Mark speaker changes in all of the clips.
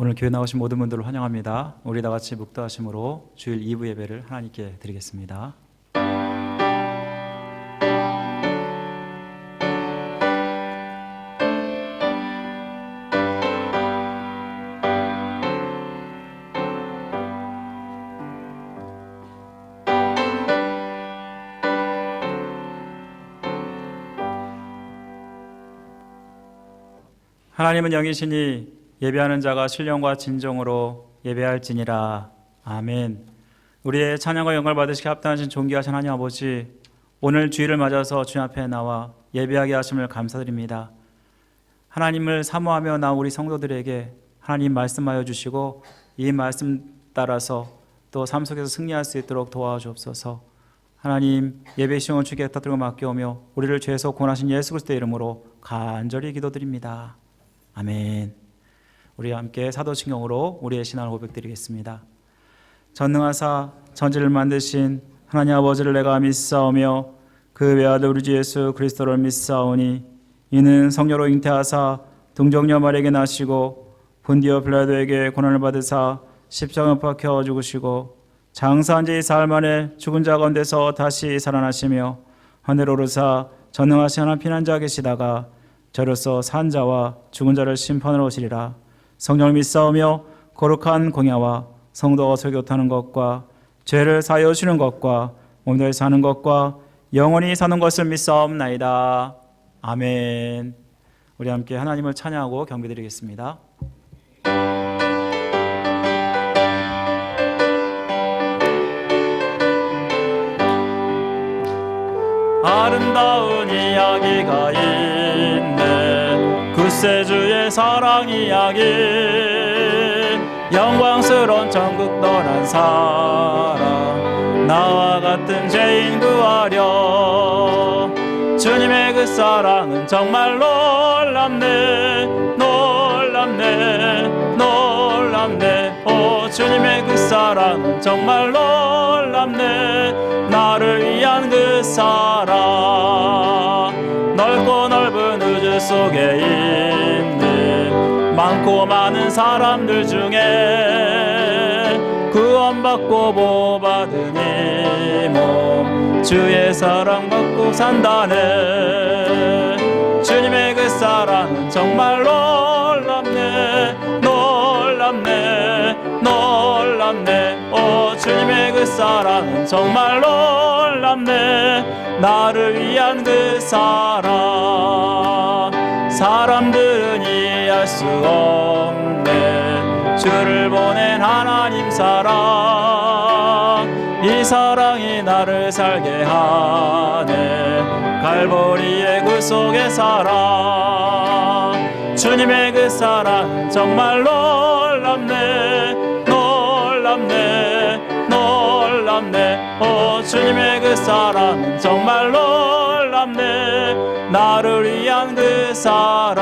Speaker 1: 오늘 교회 나오신 모든 분들을 환영합니다. 우리 다 같이 묵도하심으로 주일 2부 예배를 하나님께 드리겠습니다. 하나님은 영이시니 예배하는 자가 신령과 진정으로 예배할지니라. 아멘. 우리의 찬양과 영광을 받으시기 합당하신 존귀하신 하나님 아버지, 오늘 주일을 맞아서 주님 앞에 나와 예배하게 하심을 감사드립니다. 하나님을 사모하며 나온 우리 성도들에게 하나님 말씀하여 주시고 이 말씀 따라서 또 삶 속에서 승리할 수 있도록 도와주옵소서. 하나님, 예배 시험을 주께 터뜨리고 맡겨오며 우리를 죄에서 구원하신 예수 그리스도의 이름으로 간절히 기도드립니다. 아멘. 우리 함께 사도신경으로 우리의 신앙을 고백드리겠습니다. 전능하사 천지를 만드신 하나님 아버지를 내가 믿사오며 그 외아들 우리 주 예수 그리스도를 믿사오니 이는 성녀로 잉태하사 동정녀 마리아에게 나시고 본디오 빌라도에게 고난을 받으사 십자가에 못 박혀 죽으시고 장사한 지 사흘 만에 죽은 자 가운데서 다시 살아나시며 하늘에 오르사 전능하신 하나님 피난자 계시다가 저로서 산 자와 죽은 자를 심판하러 오시리라. 성령을 믿사오며 거룩한 공야와 성도가 설교하는 것과 죄를 사하여 주시는 것과 오늘 사는 것과 영원히 사는 것을 믿사옵나이다. 아멘. 우리 함께 하나님을 찬양하고 경배드리겠습니다. 아름다운 이야기가 있네, 구세주의 사랑 이야기. 영광스러운 천국 떠난 사랑, 나와 같은 죄인 구하려. 주님의 그 사랑은 정말 놀랍네, 놀랍네, 놀랍네. 오, 주님의 그 사랑은 정말 놀랍네. 나를 위한 그 사랑, 넓고 넓은 우주 속에 있는 많고 많은 사람들 중에 구원받고 보호받은 이 몸, 주의 사랑받고 산다네. 주님의 그 사랑은 정말 놀랍네, 놀랍네, 놀랍네. 오, 주님의 그 사랑은 정말 놀랍네. 나를 위한 그 사랑, 사람들은 이해할 수 없네. 주를 보낸 하나님 사랑, 이 사랑이 나를 살게 하네. 갈보리의 구속의 사랑, 주님의 그 사랑은 정말 놀랍네, 놀랍네, 놀랍네. 오, 주님의 그 사랑은 정말 놀랍네. 나를 위한 그 사랑,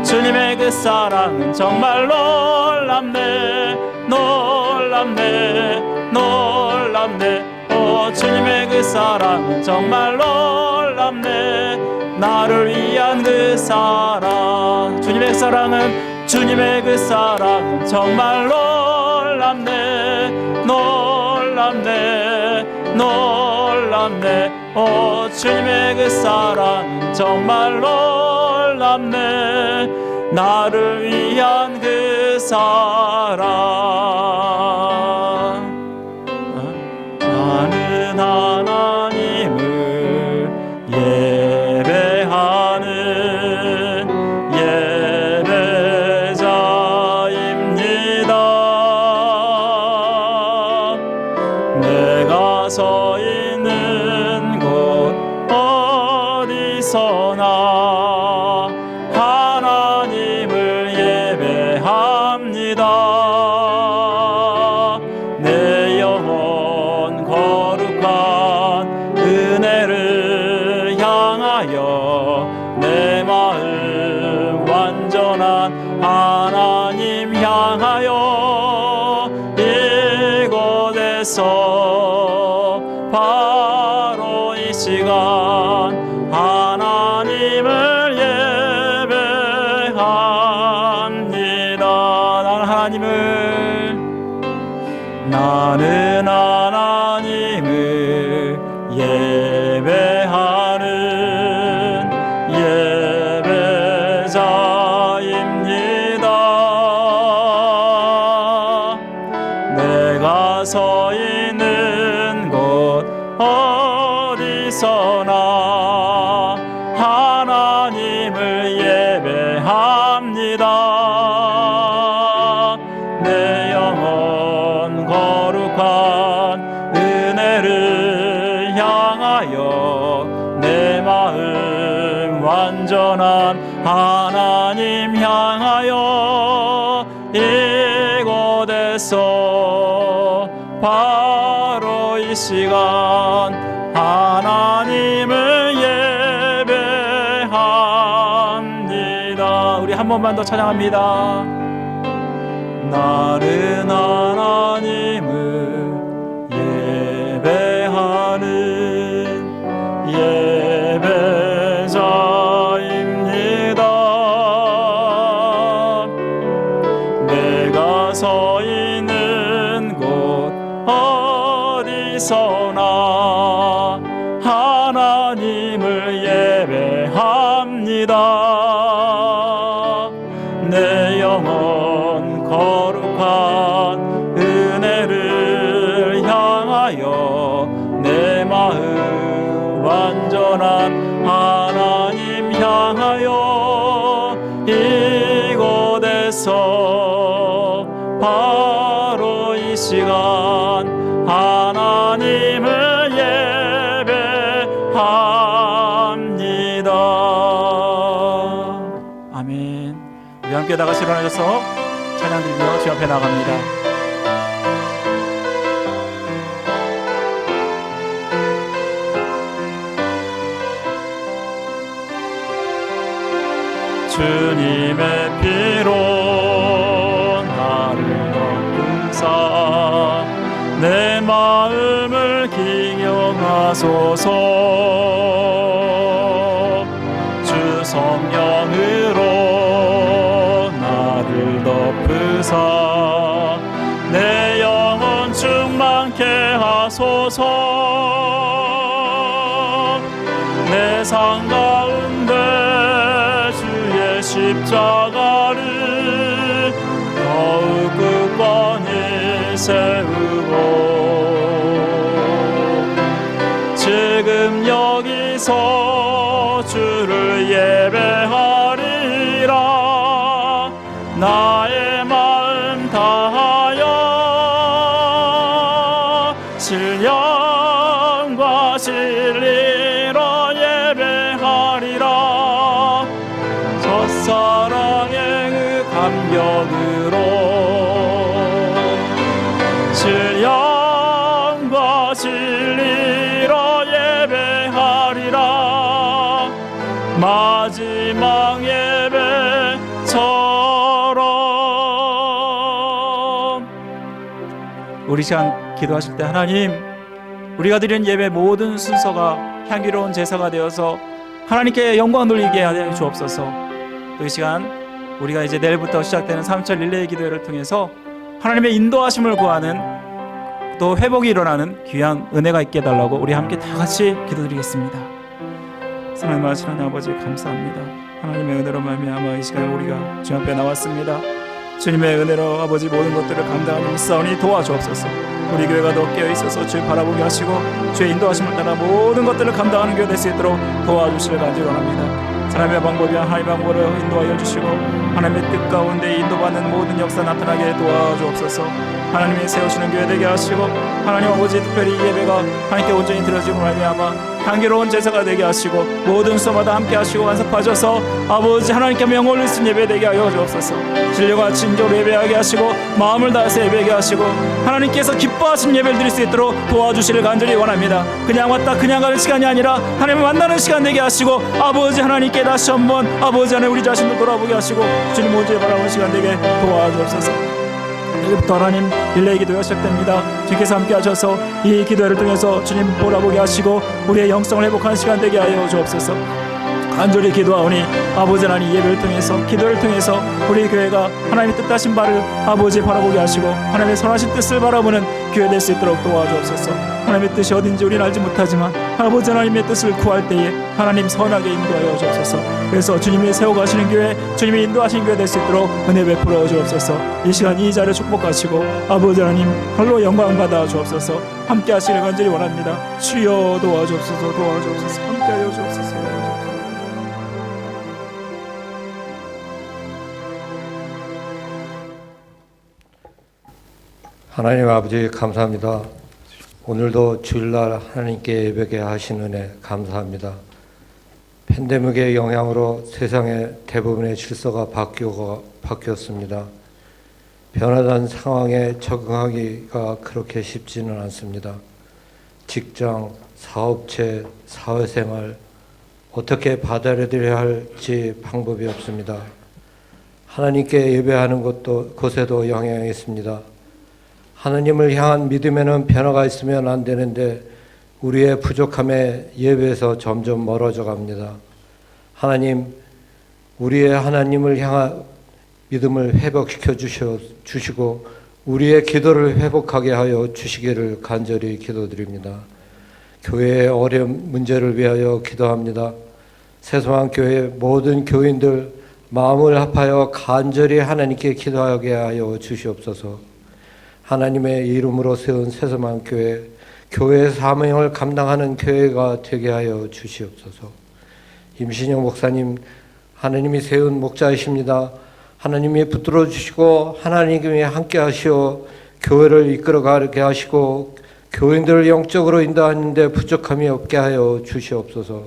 Speaker 1: 주님의 그 사랑은 정말 놀랍네, 놀랍네, 놀랍네. 오, 주님의 그 사랑은 정말 놀랍네. 나를 위한 그 사랑, 주님의 사랑은, 주님의 그 사랑은 정말 놀랍네, 놀랍네, 놀랍네. 오, 주님의 그 사랑은 정말 놀랍네. 나를 위한 그 사랑. 나는 하나님을 예배하는 예배자입니다. 내가 서 있는 곳 어디서나 하나님을 예배합니다. 내 영혼 거룩한 은혜를 향하여, 내 마음 완전한 하나님 향하여, 이곳에서 바로 이 시간 하나님을 예배합니다. 하나님을 나는 하나님을 예배하는 예배자입니다. 내가 서 있는 곳 어디서나 하나님을 예배합니다. 내 영혼 거룩한 은혜를 향하여 내 마음 완전한 하나님 향하여 이곳에서 바로 이 시간 하나님을 예배합니다. 우리 한 번만 더 찬양합니다. 나는 하나님을 예배하는 예배자입니다. 내가 서 있는 곳 어디서나 하나님을 예배합니다. 내 영혼 거룩한 은혜를 향하여 내 마음 완전한 하나님 향하여 이곳에서 바로 이 시간 하나님을 예배합니다. 아멘. 우리 함께 다 같이 일어나셔서 찬양 드리며 주 앞에 나갑니다. 주님의 피로 나를 덮으사 내 마음을 기경하소서. 주 성령으로 나를 덮으사 내 영혼 충만케 하소서. 내 삶 가운데 주의 십자가를 더욱 굳건히 세우고 지금 여기서 주를 예배하리라. 나의 마음 다하여 신령과 진리로 예배하리라. 첫사랑의 그 감격으로 신령과 진리로 예배하리라. 마지막 예배처럼. 우리 시간 기도하실 때 하나님, 우리가 드리는 예배 모든 순서가 향기로운 제사가 되어서 하나님께 영광 돌리게 하여 주옵소서. 또 이 시간 우리가 이제 내일부터 시작되는 3차 릴레이 기도회를 통해서 하나님의 인도하심을 구하는 또 회복이 일어나는 귀한 은혜가 있게 해달라고 우리 함께 다 같이 기도드리겠습니다. 사랑하는 하나님 아버지, 감사합니다. 하나님의 은혜로 말미암아 이 시간에 우리가 주 앞에 나왔습니다. 주님의 은혜로 아버지 모든 것들을 감당하는 싸우니 도와주옵소서. 우리 교회가 더 깨어있어서 주를 바라보게 하시고 주의 인도하심을 따라 모든 것들을 감당하는 교회 될 수 있도록 도와주시길 간절히 원합니다. 하나님의 방법이야 하나님의 방법으로 인도하여 주시고 하나님의 뜻 가운데 인도받는 모든 역사 나타나게 도와주옵소서. 하나님이 세우시는 교회 되게 하시고 하나님 아버지 특별히 이 예배가 하나님께 온전히 드려지고 말미암아 향기로운 제사가 되게 하시고 모든 수마다 함께 하시고 완성하셔서 아버지 하나님께 명월을 쓴 예배 되게 하여 주옵소서. 진료가 진정으로 예배하게 하시고 마음을 다해서 예배하게 하시고 하나님께서 기뻐하신 예배를 드릴 수 있도록 도와주시를 간절히 원합니다. 그냥 왔다 그냥 가는 시간이 아니라 하나님을 만나는 시간 되게 하시고 아버지 하나님께 다시 한번 아버지 하나님 우리 자신도 돌아보게 하시고 주님 오지에 바라보는 시간 되게 도와주옵소서. 여기부터 하나님 릴레이 기도가 시작됩니다. 주님께서 함께 하셔서 이 기도회를 통해서 주님 보라보게 하시고 우리의 영성을 회복하는 시간 되게 하여 주옵소서. 간절히 기도하오니 아버지 하나님 예배를 통해서 기도를 통해서 우리 교회가 하나님의 뜻하신 바를 아버지 바라보게 하시고 하나님의 선하신 뜻을 바라보는 교회 될 수 있도록 도와주옵소서. 하나님의 뜻이 어딘지 우리는 알지 못하지만 아버지 하나님의 뜻을 구할 때에 하나님 선하게 인도하여 주옵소서. 그래서 주님이 세워가시는 교회, 주님이 인도하시는 교회 될 수 있도록 은혜 베풀어 주옵소서. 이 시간 이 자리를 축복하시고 아버지 하나님 홀로 영광 받아 주옵소서. 함께 하시길 간절히 원합니다. 주여 도와주옵소서. 도와주옵소서. 함께하여 주옵소서.
Speaker 2: 하나님 아버지 감사합니다. 오늘도 주일날 하나님께 예배게 하신 은혜 감사합니다. 팬데믹의 영향으로 세상의 대부분의 질서가 바뀌었습니다. 변화된 상황에 적응하기가 그렇게 쉽지는 않습니다. 직장, 사업체, 사회생활 어떻게 받아들여야 할지 방법이 없습니다. 하나님께 예배하는 곳에도 영향이 있습니다. 하나님을 향한 믿음에는 변화가 있으면 안 되는데 우리의 부족함에 예배에서 점점 멀어져 갑니다. 하나님, 우리의 하나님을 향한 믿음을 회복시켜 주시고 우리의 기도를 회복하게 하여 주시기를 간절히 기도드립니다. 교회의 어려운 문제를 위하여 기도합니다. 새소망 교회 모든 교인들 마음을 합하여 간절히 하나님께 기도하게 하여 주시옵소서. 하나님의 이름으로 세운 새소망 교회, 교회의 사명을 감당하는 교회가 되게 하여 주시옵소서. 임신영 목사님, 하나님이 세운 목자이십니다. 하나님이 붙들어 주시고 하나님이 함께 하시어 교회를 이끌어가게 하시고 교인들을 영적으로 인도하는데 부족함이 없게 하여 주시옵소서.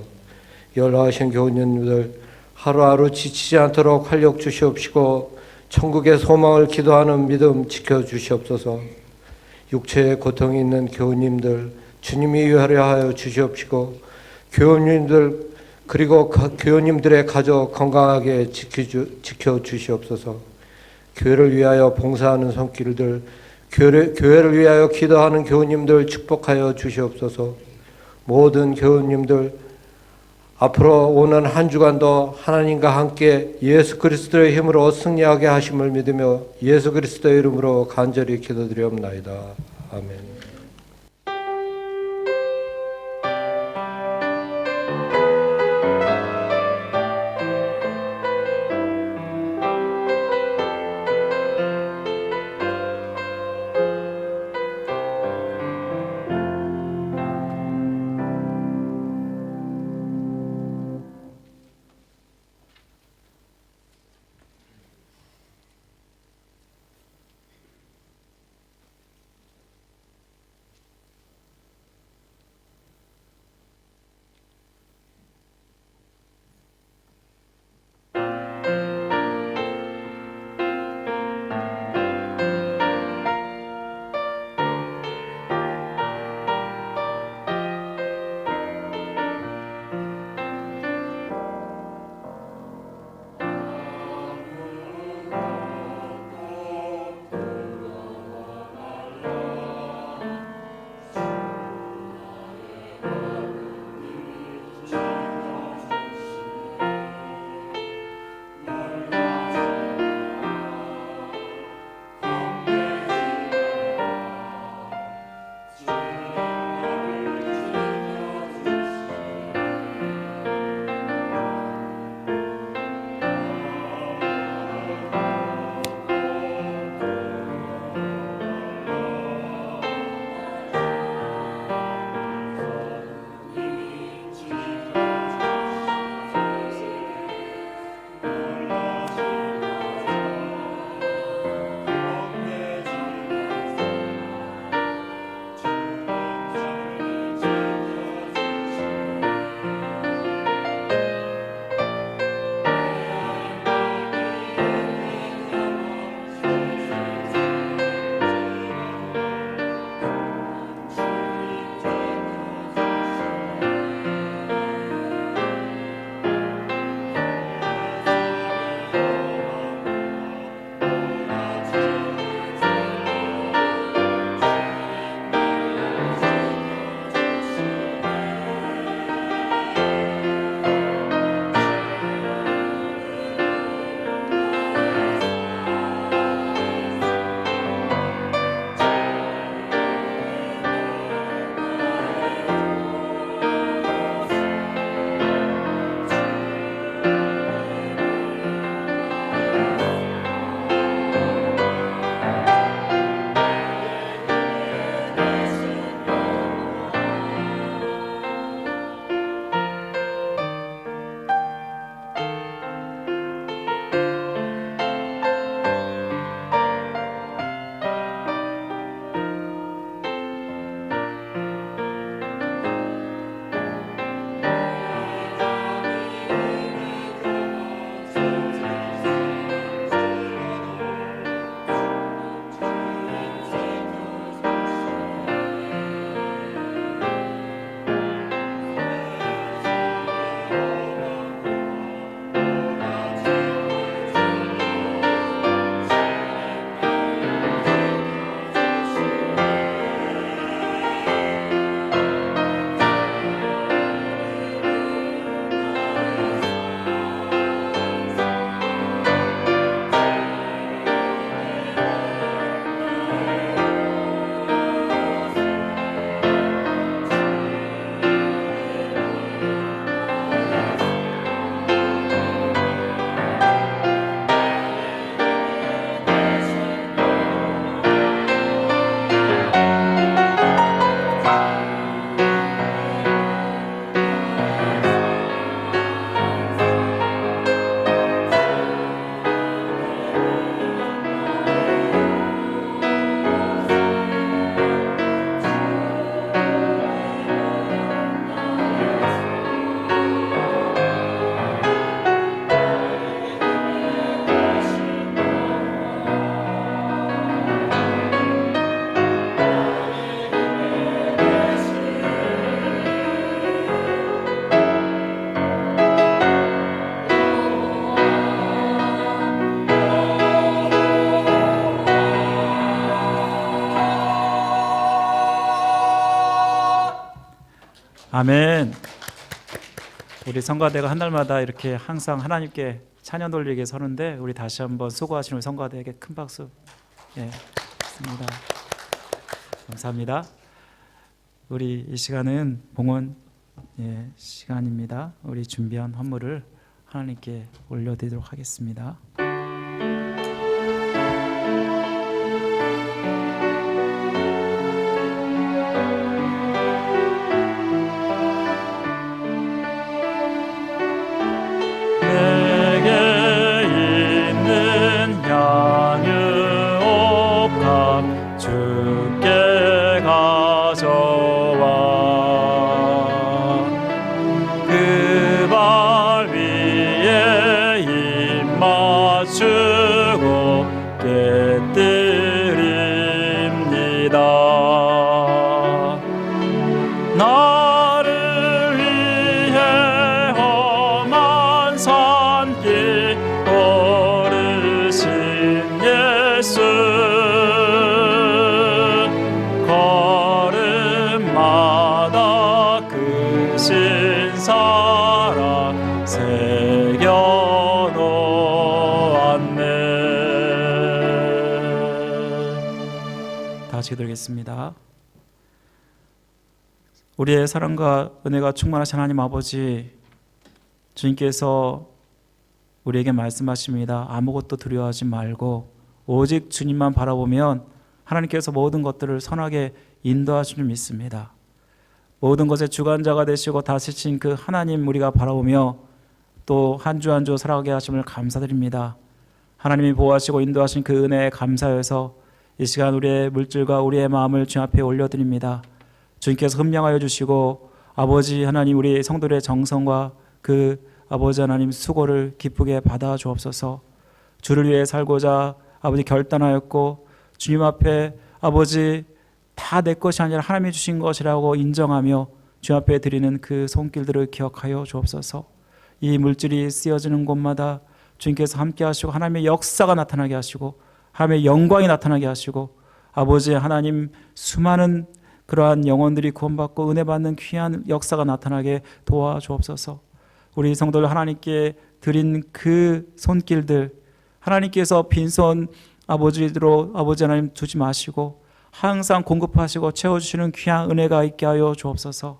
Speaker 2: 연로하신 교우님들 하루하루 지치지 않도록 활력 주시옵시고 천국의 소망을 기도하는 믿음 지켜주시옵소서. 육체의 고통이 있는 교우님들 주님이 위하려 하여 주시옵시고 교우님들 그리고 교우님들의 가족 건강하게 지켜주시옵소서. 교회를 위하여 봉사하는 손길들 교회를 위하여 기도하는 교우님들 축복하여 주시옵소서. 모든 교우님들 앞으로 오는 한 주간도 하나님과 함께 예수 그리스도의 힘으로 승리하게 하심을 믿으며 예수 그리스도의 이름으로 간절히 기도드리옵나이다. 아멘.
Speaker 1: 아멘. 우리 성가대가 한 달마다 이렇게 항상 하나님께 찬양 돌리게 서는데 우리 다시 한번 수고하시는 우리 성가대에게 큰 박수. 예, 좋습니다. 감사합니다. 우리 이 시간은 봉헌 시간입니다. 우리 준비한 헌물을 하나님께 올려드리도록 하겠습니다. 나를 위해 험한 산길 걸으신 예수 걸음마다 크신 사랑 새겨놓았네. 다 같이 기도하겠습니다. 우리의 사랑과 은혜가 충만하신 하나님 아버지, 주님께서 우리에게 말씀하십니다. 아무것도 두려워하지 말고 오직 주님만 바라보면 하나님께서 모든 것들을 선하게 인도하실 줄 믿습니다. 모든 것의 주관자가 되시고 다스리신 그 하나님 우리가 바라보며 또 한 주 한 주 살아가게 하심을 감사드립니다. 하나님이 보호하시고 인도하신 그 은혜에 감사해서 이 시간 우리의 물질과 우리의 마음을 주님 앞에 올려드립니다. 주님께서 흠량하여 주시고 아버지 하나님 우리 성도들의 정성과 그 아버지 하나님 수고를 기쁘게 받아 주옵소서. 주를 위해 살고자 아버지 결단하였고 주님 앞에 아버지 다 내 것이 아니라 하나님이 주신 것이라고 인정하며 주님 앞에 드리는 그 손길들을 기억하여 주옵소서. 이 물질이 쓰여지는 곳마다 주님께서 함께 하시고 하나님의 역사가 나타나게 하시고 하나님의 영광이 나타나게 하시고 아버지 하나님 수많은 그러한 영혼들이 구원받고 은혜 받는 귀한 역사가 나타나게 도와주옵소서. 우리 성도들 하나님께 드린 그 손길들 하나님께서 빈손 아버지로 아버지 하나님 두지 마시고 항상 공급하시고 채워주시는 귀한 은혜가 있게 하여 주옵소서.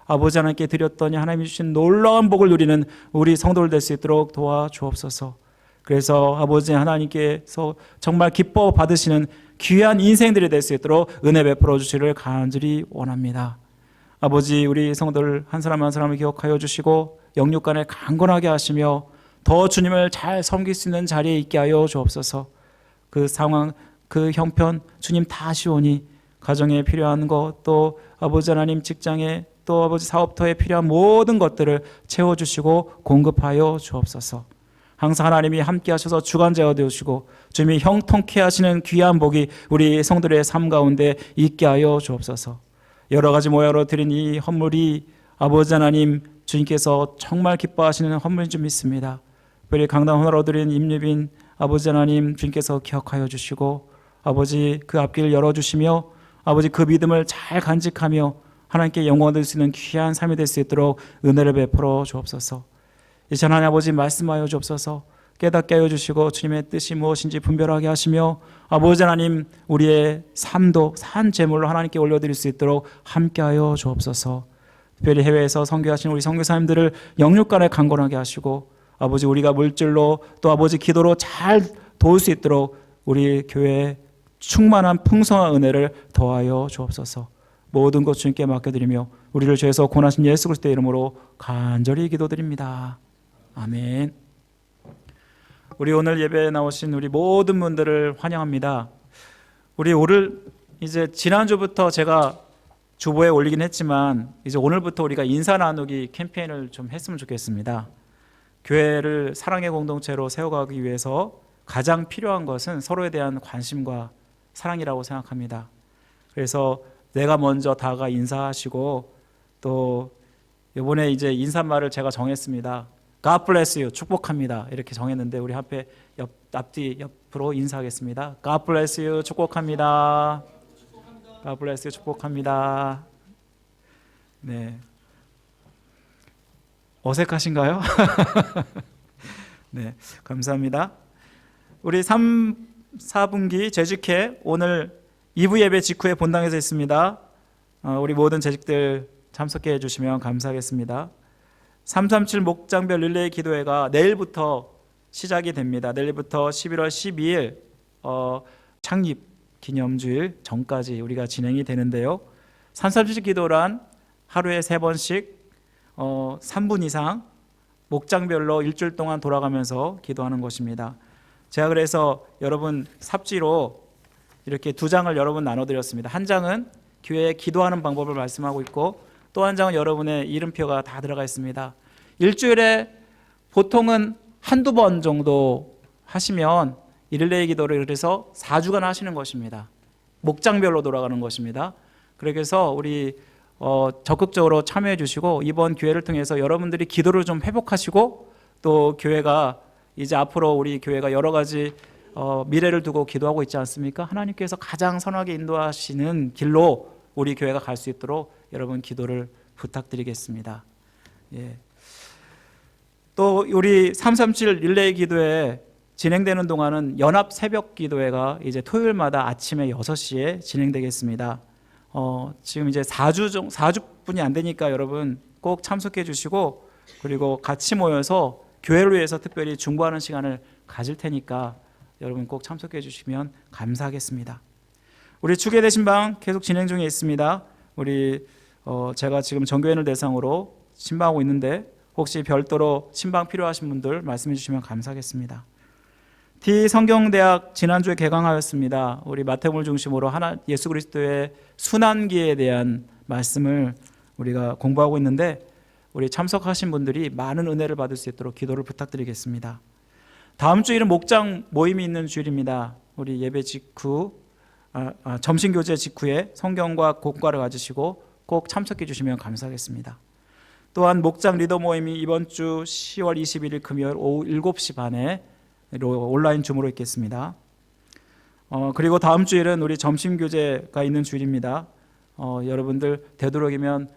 Speaker 1: 아버지 하나님께 드렸더니 하나님이 주신 놀라운 복을 누리는 우리 성도들 될 수 있도록 도와주옵소서. 그래서 아버지 하나님께서 정말 기뻐 받으시는 귀한 인생들이 될 수 있도록 은혜 베풀어 주시기를 간절히 원합니다. 아버지 우리 성도들 한 사람 한 사람을 기억하여 주시고 영육간에 강건하게 하시며 더 주님을 잘 섬길 수 있는 자리에 있게 하여 주옵소서. 그 상황 그 형편 주님 다 아시오니 가정에 필요한 것 또 아버지 하나님 직장에 또 아버지 사업터에 필요한 모든 것들을 채워주시고 공급하여 주옵소서. 항상 하나님이 함께 하셔서 주관자가 되시고 주님이 형통케 하시는 귀한 복이 우리 성도들의 삶 가운데 있게 하여 주옵소서. 여러 가지 모양으로 드린 이 헌물이 아버지 하나님 주님께서 정말 기뻐하시는 헌물인 줄 믿습니다. 특별히 강단 헌화로 드린 임유빈 아버지 하나님 주님께서 기억하여 주시고 아버지 그 앞길을 열어주시며 아버지 그 믿음을 잘 간직하며 하나님께 영광 될 수 있는 귀한 삶이 될 수 있도록 은혜를 베풀어 주옵소서. 이 시간 하나님 아버지 말씀하여 주옵소서. 깨닫게 하여 주시고 주님의 뜻이 무엇인지 분별하게 하시며 아버지 하나님 우리의 삶도 산 제물로 하나님께 올려드릴 수 있도록 함께하여 주옵소서. 특별히 해외에서 선교하신 우리 선교사님들을 영육간에 강건하게 하시고 아버지 우리가 물질로 또 아버지 기도로 잘 도울 수 있도록 우리 교회에 충만한 풍성한 은혜를 더하여 주옵소서. 모든 것 주님께 맡겨드리며 우리를 죄에서 구원하신 예수 그리스도의 이름으로 간절히 기도드립니다. 아멘. 우리 오늘 예배에 나오신 우리 모든 분들을 환영합니다. 우리 오늘 이제 지난주부터 제가 주보에 올리긴 했지만 이제 오늘부터 우리가 인사 나누기 캠페인을 좀 했으면 좋겠습니다. 교회를 사랑의 공동체로 세워가기 위해서 가장 필요한 것은 서로에 대한 관심과 사랑이라고 생각합니다. 그래서 내가 먼저 다가 인사하시고 또 이번에 이제 인사말을 제가 정했습니다. God bless you, 축복합니다. 이렇게 정했는데 우리 앞에 앞뒤 옆으로 인사하겠습니다. God bless you, 축복합니다. God bless you, 축복합니다. 네, 어색하신가요? 네, 감사합니다. 우리 3, 4분기 재직회 오늘 2부 예배 직후에 본당에서 있습니다. 우리 모든 재직들 참석해 주시면 감사하겠습니다. 337 목장별 릴레이 기도회가 내일부터 시작이 됩니다. 내일부터 11월 12일 창립 기념주일 전까지 우리가 진행이 되는데요. 337 기도란 하루에 3번씩 3분 이상 목장별로 일주일 동안 돌아가면서 기도하는 것입니다. 제가 그래서 여러분 삽지로 이렇게 2장을 여러분 나눠드렸습니다. 한 장은 교회에 기도하는 방법을 말씀하고 있고 또 한 장은 여러분의 이름표가 다 들어가 있습니다. 일주일에 보통은 한두 번 정도 하시면 릴레이 기도를 그래서 4주간 하시는 것입니다. 목장별로 돌아가는 것입니다. 그래서 우리 적극적으로 참여해 주시고 이번 기회를 통해서 여러분들이 기도를 좀 회복하시고 또 교회가 이제 앞으로 우리 교회가 여러 가지 미래를 두고 기도하고 있지 않습니까? 하나님께서 가장 선하게 인도하시는 길로 우리 교회가 갈 수 있도록 여러분 기도를 부탁드리겠습니다. 예. 또 우리 337 릴레이 기도회 진행되는 동안은 연합 새벽 기도회가 이제 토요일마다 아침에 6시에 진행되겠습니다. 지금 이제 4주뿐이 안 되니까 여러분 꼭 참석해 주시고 그리고 같이 모여서 교회를 위해서 특별히 중보하는 시간을 가질 테니까 여러분 꼭 참석해 주시면 감사하겠습니다. 우리 주게 되신 방 계속 진행 중에 있습니다. 우리 제가 지금 전교회를 대상으로 신방하고 있는데 혹시 별도로 신방 필요하신 분들 말씀해 주시면 감사하겠습니다. D 성경대학 지난주에 개강하였습니다. 우리 마태복음을 중심으로 예수 그리스도의 순환기에 대한 말씀을 우리가 공부하고 있는데 우리 참석하신 분들이 많은 은혜를 받을 수 있도록 기도를 부탁드리겠습니다. 다음 주일은 목장 모임이 있는 주일입니다. 우리 예배 직후 점심교제 직후에 성경과 곡과를 가지시고 꼭 참석해 주시면 감사하겠습니다. 또한 목장 리더 모임이 이번 주 10월 21일 금요일 오후 7시 반에 온라인 줌으로 있겠습니다. 그리고 다음 주일은 우리 점심교제가 있는 주일입니다. 여러분들 되도록이면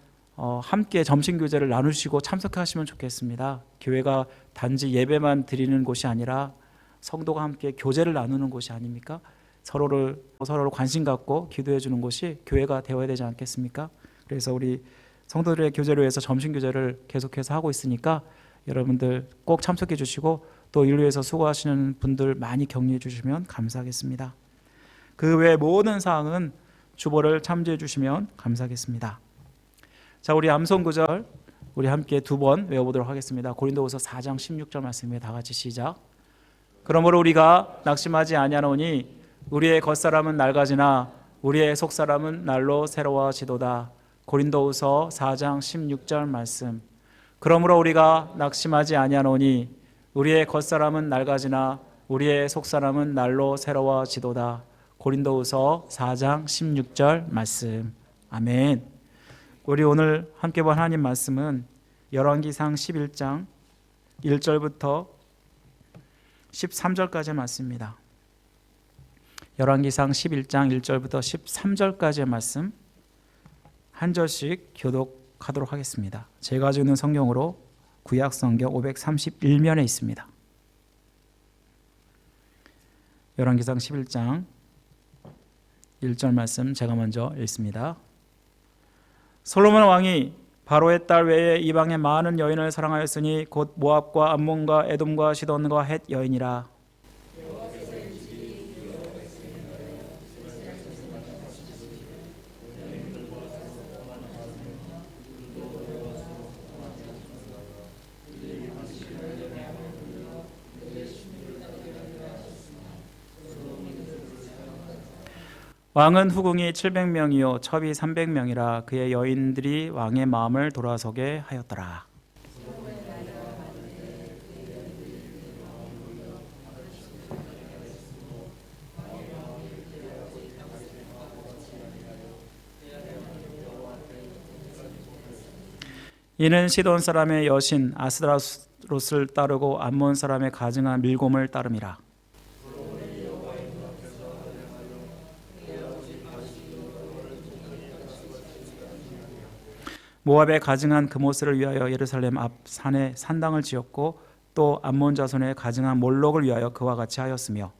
Speaker 1: 함께 점심교제를 나누시고 참석하시면 좋겠습니다. 교회가 단지 예배만 드리는 곳이 아니라 성도가 함께 교제를 나누는 곳이 아닙니까? 서로를 관심 갖고 기도해 주는 곳이 교회가 되어야 되지 않겠습니까? 그래서 우리 성도들의 교제를 위해서 점심교제를 계속해서 하고 있으니까 여러분들 꼭 참석해 주시고 또 이를 위해서 수고하시는 분들 많이 격려해 주시면 감사하겠습니다. 그 외 모든 사항은 주보를 참조해 주시면 감사하겠습니다. 자, 우리 암송 구절 우리 함께 2번 외워보도록 하겠습니다. 고린도후서 4장 16절 말씀입니다. 다 같이 시작. 그러므로 우리가 낙심하지 아니하노니 우리의 겉사람은 낡아지나 우리의 속사람은 날로 새로워지도다. 고린도후서 4장 16절 말씀. 그러므로 우리가 낙심하지 아니하노니 우리의 겉사람은 낡아지나 우리의 속사람은 날로 새로워지도다. 고린도후서 4장 16절 말씀. 아멘. 우리 오늘 함께 본 하나님 말씀은 열왕기상 11장 1절부터 13절까지의 말씀입니다. 열왕기상 11장 1절부터 13절까지의 말씀 한 절씩 교독하도록 하겠습니다. 제가 가지고 있는 성경으로 구약 성경 531면에 있습니다. 열왕기상 11장 1절 말씀 제가 먼저 읽습니다. 솔로몬 왕이 바로의 딸 외에 이방의 많은 여인을 사랑하였으니 곧 모압과 암몬과 에돔과 시돈과 헷 여인이라. 왕은 후궁이 700명이요 첩이 300명이라 그의 여인들이 왕의 마음을 돌아서게 하였더라. 이는 시돈 사람의 여신 아스다롯을 따르고 암몬 사람의 가증한 밀곰을 따름이라. 모압에 가증한 그모스를 위하여 예루살렘 앞 산에 산당을 지었고 또 암몬 자손의 가증한 몰록을 위하여 그와 같이 하였으며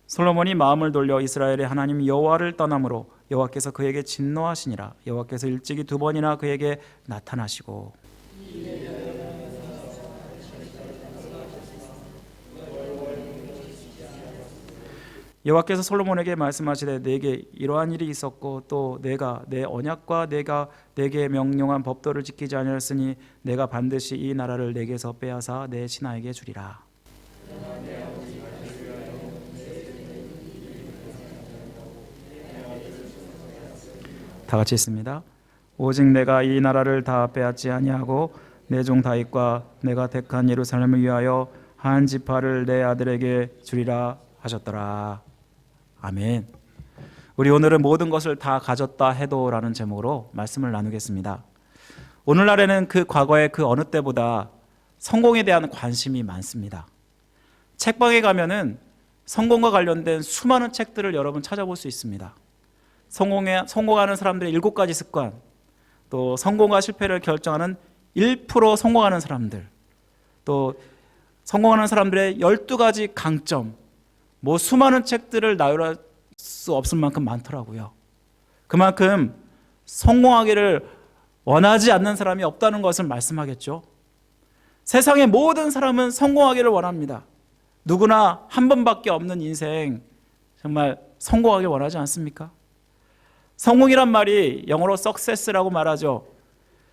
Speaker 1: 솔로몬이 마음을 돌려 이스라엘의 하나님 여호와를 떠남으로 여호와께서 그에게 진노하시니라. 여호와께서 일찍이 2번이나 그에게 나타나시고 여호와께서 솔로몬에게 말씀하시되 내게 이러한 일이 있었고 또 내가 내 언약과 내가 내게 명령한 법도를 지키지 아니하였으니 내가 반드시 이 나라를 내게서 빼앗아 내 신하에게 주리라. 다 같이 있습니다. 오직 내가 이 나라를 다 빼앗지 아니하고 내 종 다윗과 내가 택한 예루살렘을 위하여 한 지파를 내 아들에게 주리라 하셨더라. 아멘. 우리 오늘은 모든 것을 다 가졌다 해도라는 제목으로 말씀을 나누겠습니다. 오늘날에는 그 과거의 그 어느 때보다 성공에 대한 관심이 많습니다. 책방에 가면은 성공과 관련된 수많은 책들을 여러분 찾아볼 수 있습니다. 성공하는 사람들의 7가지 습관, 또 성공과 실패를 결정하는 1% 성공하는 사람들, 또 성공하는 사람들의 12가지 강점, 뭐 수많은 책들을 나열할 수 없을 만큼 많더라고요. 그만큼 성공하기를 원하지 않는 사람이 없다는 것을 말씀하겠죠. 세상의 모든 사람은 성공하기를 원합니다. 누구나 한 번밖에 없는 인생, 정말 성공하기를 원하지 않습니까? 성공이란 말이 영어로 success라고 말하죠.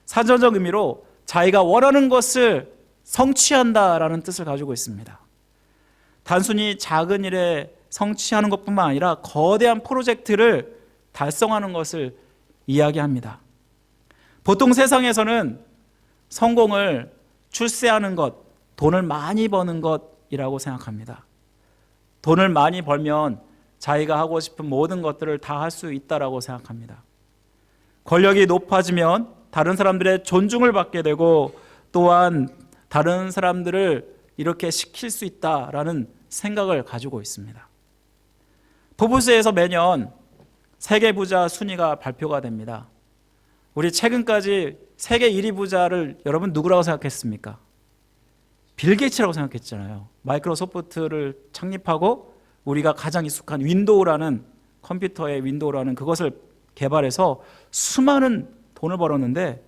Speaker 1: 사전적 의미로 자기가 원하는 것을 성취한다라는 뜻을 가지고 있습니다. 단순히 작은 일에 성취하는 것뿐만 아니라 거대한 프로젝트를 달성하는 것을 이야기합니다. 보통 세상에서는 성공을 출세하는 것, 돈을 많이 버는 것이라고 생각합니다. 돈을 많이 벌면 자기가 하고 싶은 모든 것들을 다 할 수 있다라고 생각합니다. 권력이 높아지면 다른 사람들의 존중을 받게 되고 또한 다른 사람들을 이렇게 시킬 수 있다라는 생각을 가지고 있습니다. 포브스에서 매년 세계 부자 순위가 발표가 됩니다. 우리 최근까지 세계 1위 부자를 여러분 누구라고 생각했습니까? 빌 게이츠라고 생각했잖아요. 마이크로소프트를 창립하고 우리가 가장 익숙한 윈도우라는 컴퓨터의 윈도우라는 그것을 개발해서 수많은 돈을 벌었는데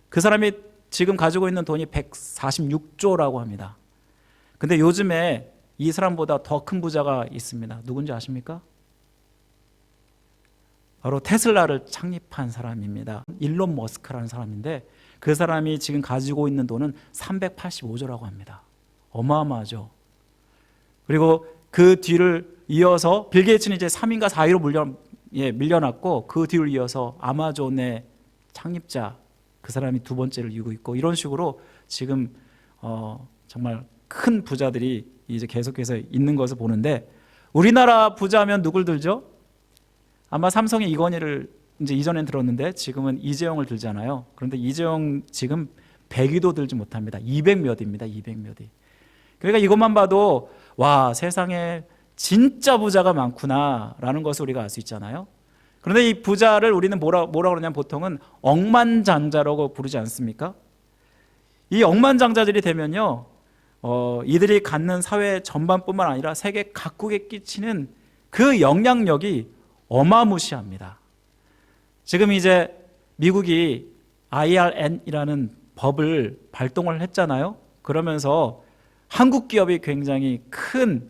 Speaker 1: 그 사람이 지금 가지고 있는 돈이 146조라고 합니다. 근데 요즘에 이 사람보다 더 큰 부자가 있습니다. 누군지 아십니까? 바로 테슬라를 창립한 사람입니다. 일론 머스크라는 사람인데 그 사람이 지금 가지고 있는 돈은 385조라고 합니다. 어마어마하죠. 그리고 그 뒤를 이어서 빌 게이츠는 이제 3위인가 4위로 밀려났고 그 뒤를 이어서 아마존의 창립자 그 사람이 2번째를 이루고 있고 이런 식으로 지금 정말 큰 부자들이 이제 계속해서 있는 것을 보는데 우리나라 부자면 누굴 들죠? 아마 삼성의 이건희를 이제 이전엔 들었는데 지금은 이재용을 들잖아요. 그런데 이재용 지금 100위도 들지 못합니다. 200몇입니다. 200몇이. 그러니까 이것만 봐도 와 세상에 진짜 부자가 많구나라는 것을 우리가 알 수 있잖아요. 그런데 이 부자를 우리는 뭐라 그러냐면 보통은 억만장자라고 부르지 않습니까? 이 억만장자들이 되면요, 이들이 갖는 사회 전반뿐만 아니라 세계 각국에 끼치는 그 영향력이 어마무시합니다. 지금 이제 미국이 IRN이라는 법을 발동을 했잖아요. 그러면서 한국 기업이 굉장히 큰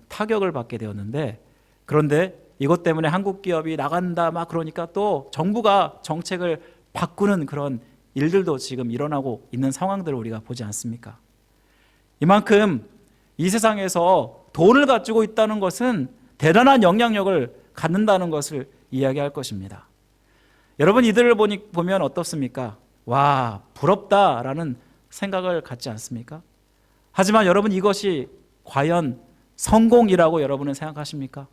Speaker 1: 타격을 받게 되었는데 그런데 이것 때문에 한국 기업이 나간다 막 그러니까 또 정부가 정책을 바꾸는 그런 일들도 지금 일어나고 있는 상황들을 우리가 보지 않습니까? 이만큼 이 세상에서 돈을 가지고 있다는 것은 대단한 영향력을 갖는다는 것을 이야기할 것입니다. 여러분 이들을 보면 어떻습니까? 와 부럽다라는 생각을 갖지 않습니까? 하지만 여러분 이것이 과연 성공이라고 여러분은 생각하십니까?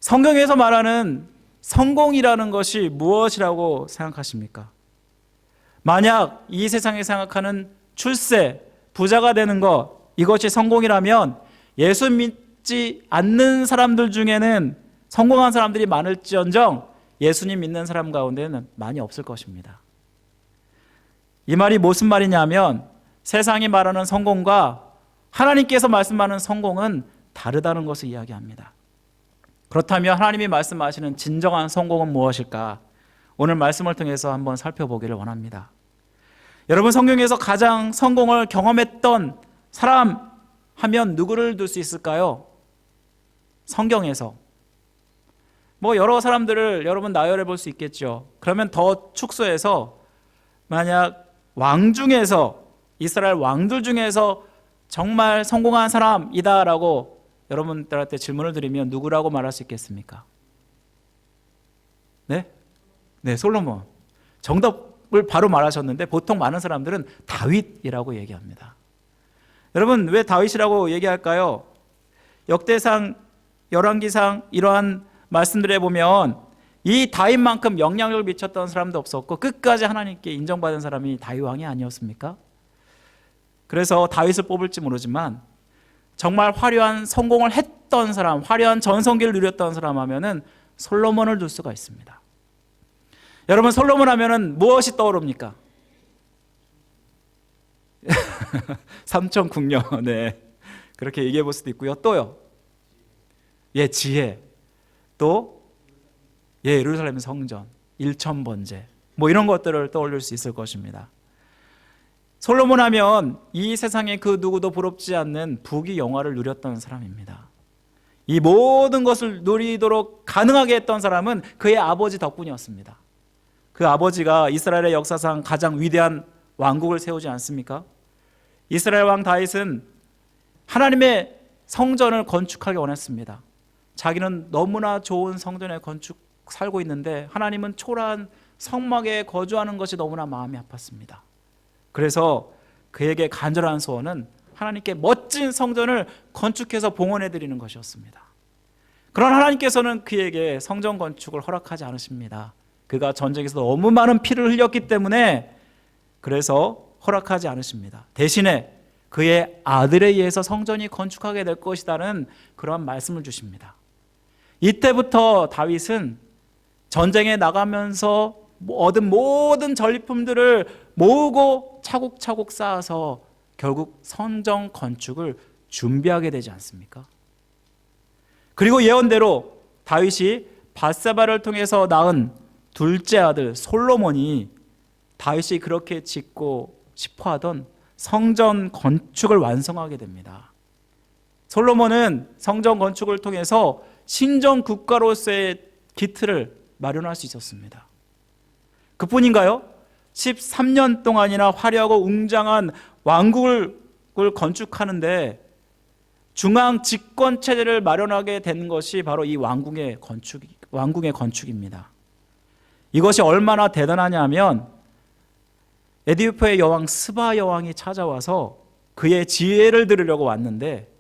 Speaker 1: 성경에서 말하는 성공이라는 것이 무엇이라고 생각하십니까? 만약 이 세상에 생각하는 출세, 부자가 되는 것 이것이 성공이라면 예수 믿지 않는 사람들 중에는 성공한 사람들이 많을지언정 예수님 믿는 사람 가운데는 많이 없을 것입니다. 이 말이 무슨 말이냐면 세상이 말하는 성공과 하나님께서 말씀하는 성공은 다르다는 것을 이야기합니다. 그렇다면 하나님이 말씀하시는 진정한 성공은 무엇일까? 오늘 말씀을 통해서 한번 살펴보기를 원합니다. 여러분, 성경에서 가장 성공을 경험했던 사람 하면 누구를 들 수 있을까요? 성경에서 여러 사람들을 여러분 나열해 볼 수 있겠죠. 그러면 더 축소해서 만약 왕 중에서, 이스라엘 왕들 중에서 정말 성공한 사람이다라고 여러분들한테 질문을 드리면 누구라고 말할 수 있겠습니까? 네? 네, 솔로몬. 정답을 바로 말하셨는데 보통 많은 사람들은 다윗이라고 얘기합니다. 여러분, 왜 다윗이라고 얘기할까요? 역대상, 열왕기상 이러한 말씀들에 보면 이 다윗만큼 영향력을 미쳤던 사람도 없었고 끝까지 하나님께 인정받은 사람이 다윗 왕이 아니었습니까? 그래서 다윗을 뽑을지 모르지만 정말 화려한 성공을 했던 사람, 화려한 전성기를 누렸던 사람 하면은 솔로몬을 둘 수가 있습니다. 여러분, 솔로몬 하면은 무엇이 떠오릅니까? 삼천 궁녀. 네, 그렇게 얘기해 볼 수도 있고요. 또요, 지혜. 또 예루살렘 성전, 일천번제, 이런 것들을 떠올릴 수 있을 것입니다. 솔로몬 하면 이 세상에 그 누구도 부럽지 않는 부귀 영화를 누렸던 사람입니다. 이 모든 것을 누리도록 가능하게 했던 사람은 그의 아버지 덕분이었습니다. 그 아버지가 이스라엘의 역사상 가장 위대한 왕국을 세우지 않습니까? 이스라엘 왕 다윗은 하나님의 성전을 건축하기 원했습니다. 자기는 너무나 좋은 성전에 살고 있는데 하나님은 초라한 성막에 거주하는 것이 너무나 마음이 아팠습니다. 그래서 그에게 간절한 소원은 하나님께 멋진 성전을 건축해서 봉헌해 드리는 것이었습니다. 그러나 하나님께서는 그에게 성전 건축을 허락하지 않으십니다. 그가 전쟁에서 너무 많은 피를 흘렸기 때문에 그래서 허락하지 않으십니다. 대신에 그의 아들에 의해서 성전이 건축하게 될 것이라는 그런 말씀을 주십니다. 이때부터 다윗은 전쟁에 나가면서 얻은 모든 전리품들을 모으고 차곡차곡 쌓아서 결국 성전 건축을 준비하게 되지 않습니까? 그리고 예언대로 다윗이 밧세바를 통해서 낳은 둘째 아들 솔로몬이 다윗이 그렇게 짓고 싶어 하던 성전 건축을 완성하게 됩니다. 솔로몬은 성전 건축을 통해서 신정 국가로서의 기틀을 마련할 수 있었습니다. 그뿐인가요? 13년 동안이나 화려하고 웅장한 왕국을 건축하는데 중앙 집권 체제를 마련하게 된 것이 바로 이 왕궁의 건축입니다. 이것이 얼마나 대단하냐면 에디오피아의 여왕 스바 여왕이 찾아와서 그의 지혜를 들으려고 왔는데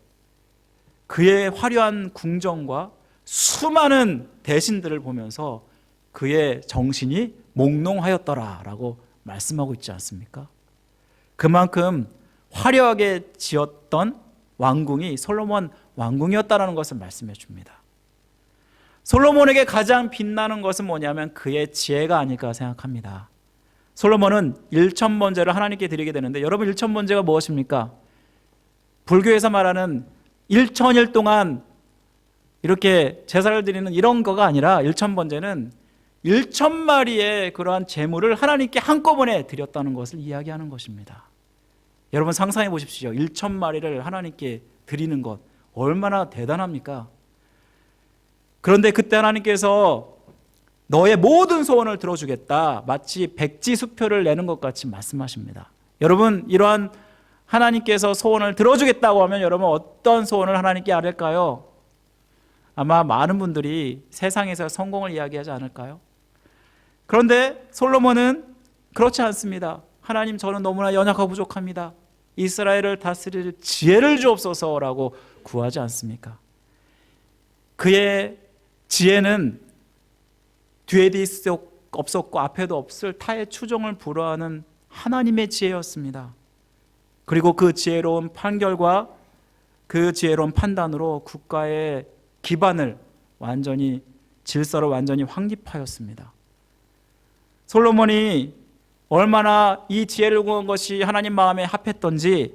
Speaker 1: 그의 화려한 궁정과 수많은 대신들을 보면서 그의 정신이 몽롱하였더라라고 말씀하고 있지 않습니까? 그만큼 화려하게 지었던 왕궁이 솔로몬 왕궁이었다라는 것을 말씀해 줍니다. 솔로몬에게 가장 빛나는 것은 뭐냐면 그의 지혜가 아닐까 생각합니다. 솔로몬은 일천번제를 하나님께 드리게 되는데 여러분, 일천번제가 무엇입니까? 불교에서 말하는 1000일 동안 이렇게 제사를 드리는 이런 거가 아니라 일천번제는 1000마리의 그러한 제물을 하나님께 한꺼번에 드렸다는 것을 이야기하는 것입니다. 여러분, 상상해 보십시오. 1000마리를 하나님께 드리는 것 얼마나 대단합니까? 그런데 그때 하나님께서 너의 모든 소원을 들어주겠다, 마치 백지수표를 내는 것 같이 말씀하십니다. 여러분, 이러한 하나님께서 소원을 들어주겠다고 하면 여러분 어떤 소원을 하나님께 아뢰까요? 아마 많은 분들이 세상에서 성공을 이야기하지 않을까요? 그런데 솔로몬은 그렇지 않습니다. 하나님, 저는 너무나 연약하고 부족합니다. 이스라엘을 다스릴 지혜를 주옵소서라고 구하지 않습니까? 그의 지혜는 뒤에도 없었고 앞에도 없을 타의 추종을 불허하는 하나님의 지혜였습니다. 그리고 그 지혜로운 판결과 그 지혜로운 판단으로 국가의 기반을 완전히, 질서를 완전히 확립하였습니다. 솔로몬이 얼마나 이 지혜를 구한 것이 하나님 마음에 합했던지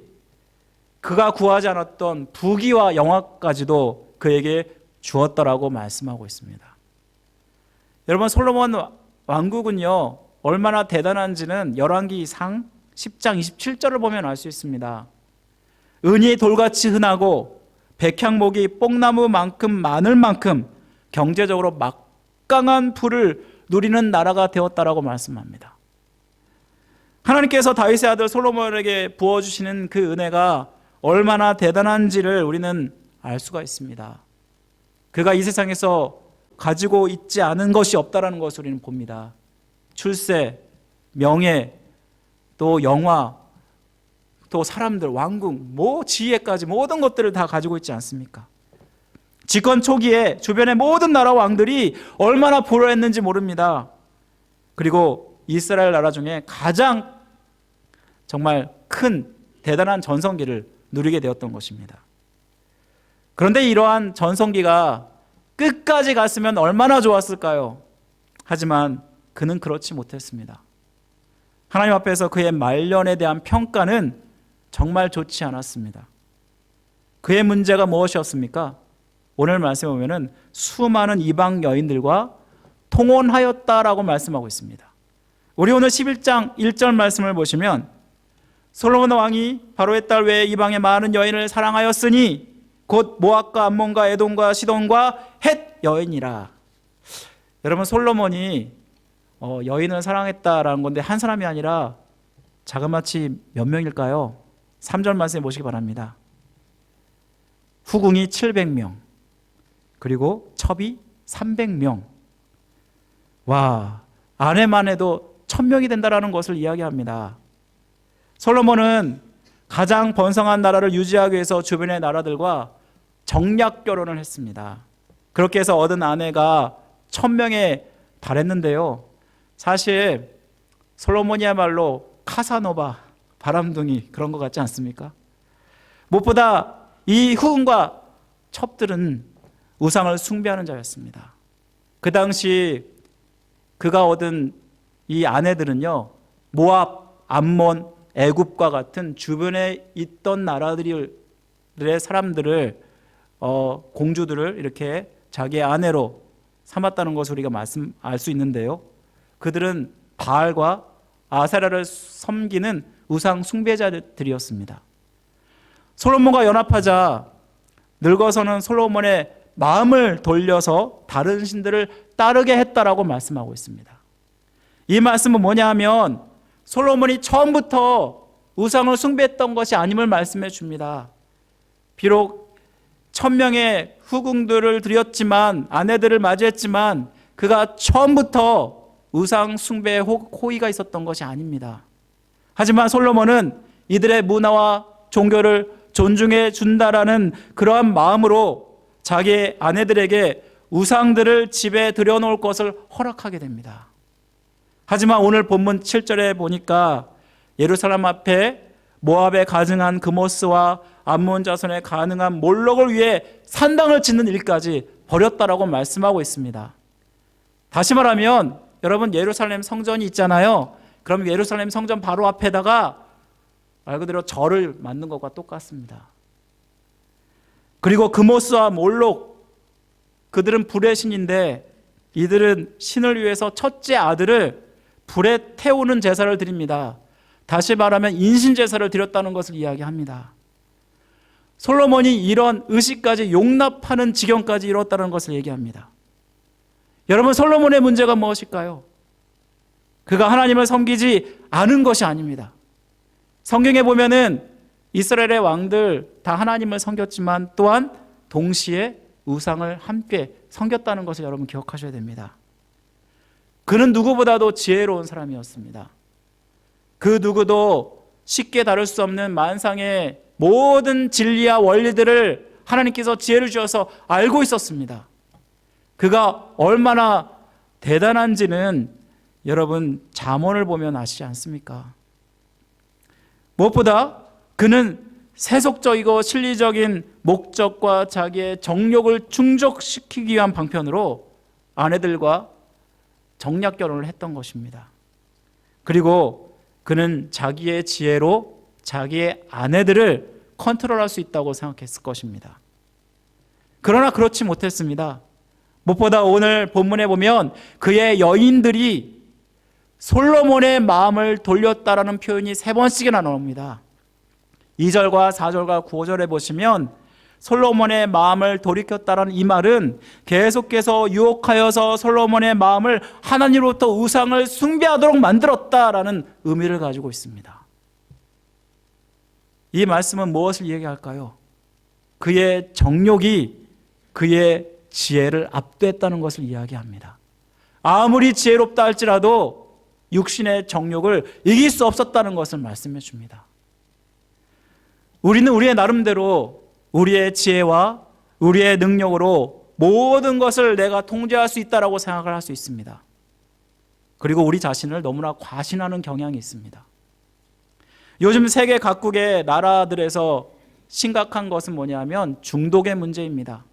Speaker 1: 그가 구하지 않았던 부귀와 영화까지도 그에게 주었다라고 말씀하고 있습니다. 여러분, 솔로몬 왕국은요 얼마나 대단한지는 열왕기상 10장 27절을 보면 알 수 있습니다. 은이 돌같이 흔하고 백향목이 뽕나무만큼 많을 만큼 경제적으로 막강한 부를 누리는 나라가 되었다라고 말씀합니다. 하나님께서 다윗의 아들 솔로몬에게 부어주시는 그 은혜가 얼마나 대단한지를 우리는 알 수가 있습니다. 그가 이 세상에서 가지고 있지 않은 것이 없다라는 것을 우리는 봅니다. 출세, 명예, 또 영화, 또 사람들, 왕궁, 지혜까지 모든 것들을 다 가지고 있지 않습니까? 집권 초기에 주변의 모든 나라 왕들이 얼마나 부러워했는지 모릅니다. 그리고 이스라엘 나라 중에 가장 정말 큰 대단한 전성기를 누리게 되었던 것입니다. 그런데 이러한 전성기가 끝까지 갔으면 얼마나 좋았을까요? 하지만 그는 그렇지 못했습니다. 하나님 앞에서 그의 말년에 대한 평가는 정말 좋지 않았습니다. 그의 문제가 무엇이었습니까? 오늘 말씀에 보면은 수많은 이방 여인들과 통혼하였다라고 말씀하고 있습니다. 우리 오늘 11장 1절 말씀을 보시면 솔로몬 왕이 바로의 딸 외에 이방의 많은 여인을 사랑하였으니 곧 모압과 암몬과 에돔과 시돈과 헷 여인이라. 여러분, 솔로몬이 여인을 사랑했다라는 건데 한 사람이 아니라 자그마치 몇 명일까요? 3절 말씀해 보시기 바랍니다. 후궁이 700명, 그리고 첩이 300명. 와, 아내만 해도 1000명이 된다라는 것을 이야기합니다. 솔로몬은 가장 번성한 나라를 유지하기 위해서 주변의 나라들과 정략 결혼을 했습니다. 그렇게 해서 얻은 아내가 1000명에 달했는데요. 사실 솔로몬이야말로 카사노바, 바람둥이 그런 것 같지 않습니까? 무엇보다 이 후궁과 첩들은 우상을 숭배하는 자였습니다. 그 당시 그가 얻은 이 아내들은요, 모압, 암몬, 애굽과 같은 주변에 있던 나라들의 사람들을 공주들을 이렇게 자기의 아내로 삼았다는 것을 우리가 알 수 있는데요. 그들은 바알과 아세라를 섬기는 우상 숭배자들이었습니다. 솔로몬과 연합하자 늙어서는 솔로몬의 마음을 돌려서 다른 신들을 따르게 했다라고 말씀하고 있습니다. 이 말씀은 뭐냐 하면 솔로몬이 처음부터 우상을 숭배했던 것이 아님을 말씀해 줍니다. 비록 1000명의 후궁들을 들였지만, 아내들을 맞이했지만 그가 처음부터 우상 숭배에 호의가 있었던 것이 아닙니다. 하지만 솔로몬은 이들의 문화와 종교를 존중해 준다라는 그러한 마음으로 자기의 아내들에게 우상들을 집에 들여놓을 것을 허락하게 됩니다. 하지만 오늘 본문 7절에 보니까 예루살렘 앞에 모압에 가증한 그모스와 암몬 자손에 가능한 몰록을 위해 산당을 짓는 일까지 벌였다라고 말씀하고 있습니다. 다시 말하면 여러분, 예루살렘 성전이 있잖아요. 그럼 예루살렘 성전 바로 앞에다가 말 그대로 절을 만든 것과 똑같습니다. 그리고 그모스와 몰록, 그들은 불의 신인데 이들은 신을 위해서 첫째 아들을 불에 태우는 제사를 드립니다. 다시 말하면 인신제사를 드렸다는 것을 이야기합니다. 솔로몬이 이런 의식까지 용납하는 지경까지 이뤘다는 것을 얘기합니다. 여러분, 솔로몬의 문제가 무엇일까요? 그가 하나님을 섬기지 않은 것이 아닙니다. 성경에 보면은 이스라엘의 왕들 다 하나님을 섬겼지만 또한 동시에 우상을 함께 섬겼다는 것을 여러분 기억하셔야 됩니다. 그는 누구보다도 지혜로운 사람이었습니다. 그 누구도 쉽게 다룰 수 없는 만상의 모든 진리와 원리들을 하나님께서 지혜를 주셔서 알고 있었습니다. 그가 얼마나 대단한지는 여러분 잠언을 보면 아시지 않습니까? 무엇보다 그는 세속적이고 실리적인 목적과 자기의 정욕을 충족시키기 위한 방편으로 아내들과 정략 결혼을 했던 것입니다. 그리고 그는 자기의 지혜로 자기의 아내들을 컨트롤할 수 있다고 생각했을 것입니다. 그러나 그렇지 못했습니다. 무엇보다 오늘 본문에 보면 그의 여인들이 솔로몬의 마음을 돌렸다라는 표현이 3번씩이나 나옵니다. 2절과 4절과 9절에 보시면 솔로몬의 마음을 돌이켰다라는 이 말은 계속해서 유혹하여서 솔로몬의 마음을 하나님으로부터 우상을 숭배하도록 만들었다라는 의미를 가지고 있습니다. 이 말씀은 무엇을 얘기할까요? 그의 정욕이 그의 지혜를 압도했다는 것을 이야기합니다. 아무리 지혜롭다 할지라도 육신의 정욕을 이길 수 없었다는 것을 말씀해 줍니다. 우리는 우리의 나름대로 우리의 지혜와 우리의 능력으로 모든 것을 내가 통제할 수 있다라고 생각을 할 수 있습니다. 그리고 우리 자신을 너무나 과신하는 경향이 있습니다. 요즘 세계 각국의 나라들에서 심각한 것은 뭐냐면 중독의 문제입니다.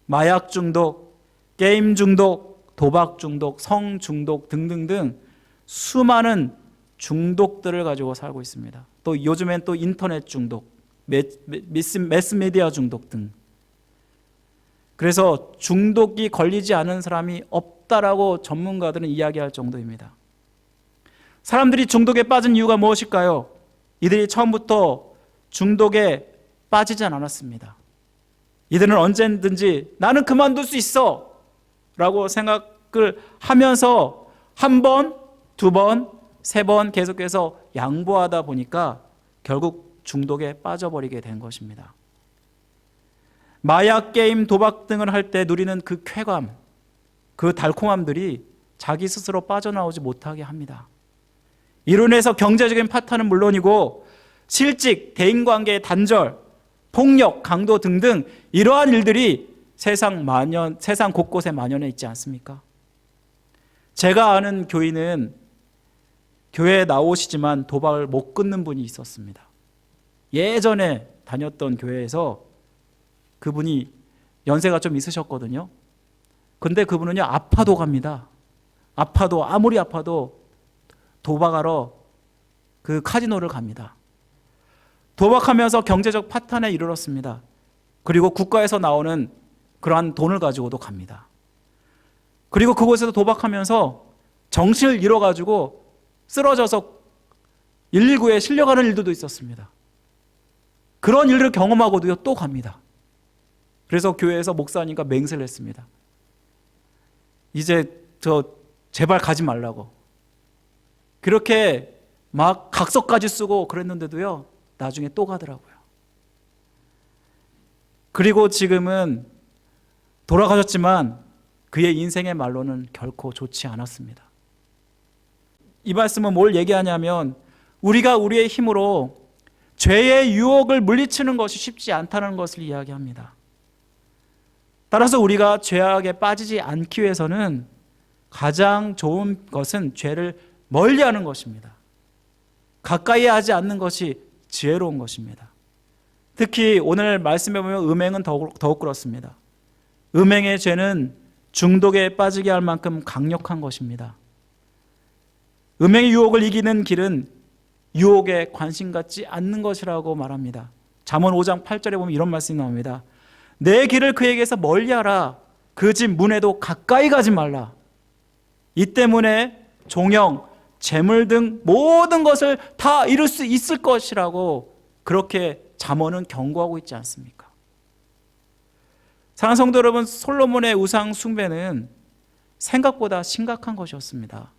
Speaker 1: 마약 중독, 게임 중독, 도박 중독, 성 중독 등등등 수많은 중독들을 가지고 살고 있습니다. 또 요즘엔 또 인터넷 중독, 매스미디어 중독 등. 그래서 중독이 걸리지 않은 사람이 없다라고 전문가들은 이야기할 정도입니다. 사람들이 중독에 빠진 이유가 무엇일까요? 이들이 처음부터 중독에 빠지지 않았습니다. 이들은 언제든지 나는 그만둘 수 있어 라고 생각을 하면서 한 번, 두 번, 세 번 계속해서 양보하다 보니까 결국 중독에 빠져버리게 된 것입니다. 마약, 게임, 도박 등을 할 때 누리는 그 쾌감, 그 달콤함들이 자기 스스로 빠져나오지 못하게 합니다. 이로 인해서 경제적인 파탄은 물론이고 실직, 대인관계의 단절, 폭력, 강도 등등 이러한 일들이 세상 곳곳에 만연해 있지 않습니까? 제가 아는 교인은 교회에 나오시지만 도박을 못 끊는 분이 있었습니다. 예전에 다녔던 교회에서 그분이 연세가 좀 있으셨거든요. 근데 그분은요, 아파도 갑니다. 아무리 아파도 도박하러 그 카지노를 갑니다. 도박하면서 경제적 파탄에 이르렀습니다. 그리고 국가에서 나오는 그러한 돈을 가지고도 갑니다. 그리고 그곳에서 도박하면서 정신을 잃어가지고 쓰러져서 119에 실려가는 일들도 있었습니다. 그런 일을 경험하고도요, 또 갑니다. 그래서 교회에서 목사님과 맹세를 했습니다. 이제 제발 가지 말라고. 그렇게 막 각서까지 쓰고 그랬는데도요, 나중에 또 가더라고요. 그리고 지금은 돌아가셨지만 그의 인생의 말로는 결코 좋지 않았습니다. 이 말씀은 뭘 얘기하냐면 우리가 우리의 힘으로 죄의 유혹을 물리치는 것이 쉽지 않다는 것을 이야기합니다. 따라서 우리가 죄악에 빠지지 않기 위해서는 가장 좋은 것은 죄를 멀리하는 것입니다. 가까이 하지 않는 것이 지혜로운 것입니다. 특히 오늘 말씀해 보면 음행은 더욱 그렇습니다. 음행의 죄는 중독에 빠지게 할 만큼 강력한 것입니다. 음행의 유혹을 이기는 길은 유혹에 관심 갖지 않는 것이라고 말합니다. 잠언 5장 8절에 보면 이런 말씀이 나옵니다. 내 길을 그에게서 멀리하라. 그 집 문에도 가까이 가지 말라. 이 때문에 종영, 재물 등 모든 것을 다 이룰 수 있을 것이라고 그렇게 잠언은 경고하고 있지 않습니까? 사랑하는 성도 여러분, 솔로몬의 우상 숭배는 생각보다 심각한 것이었습니다.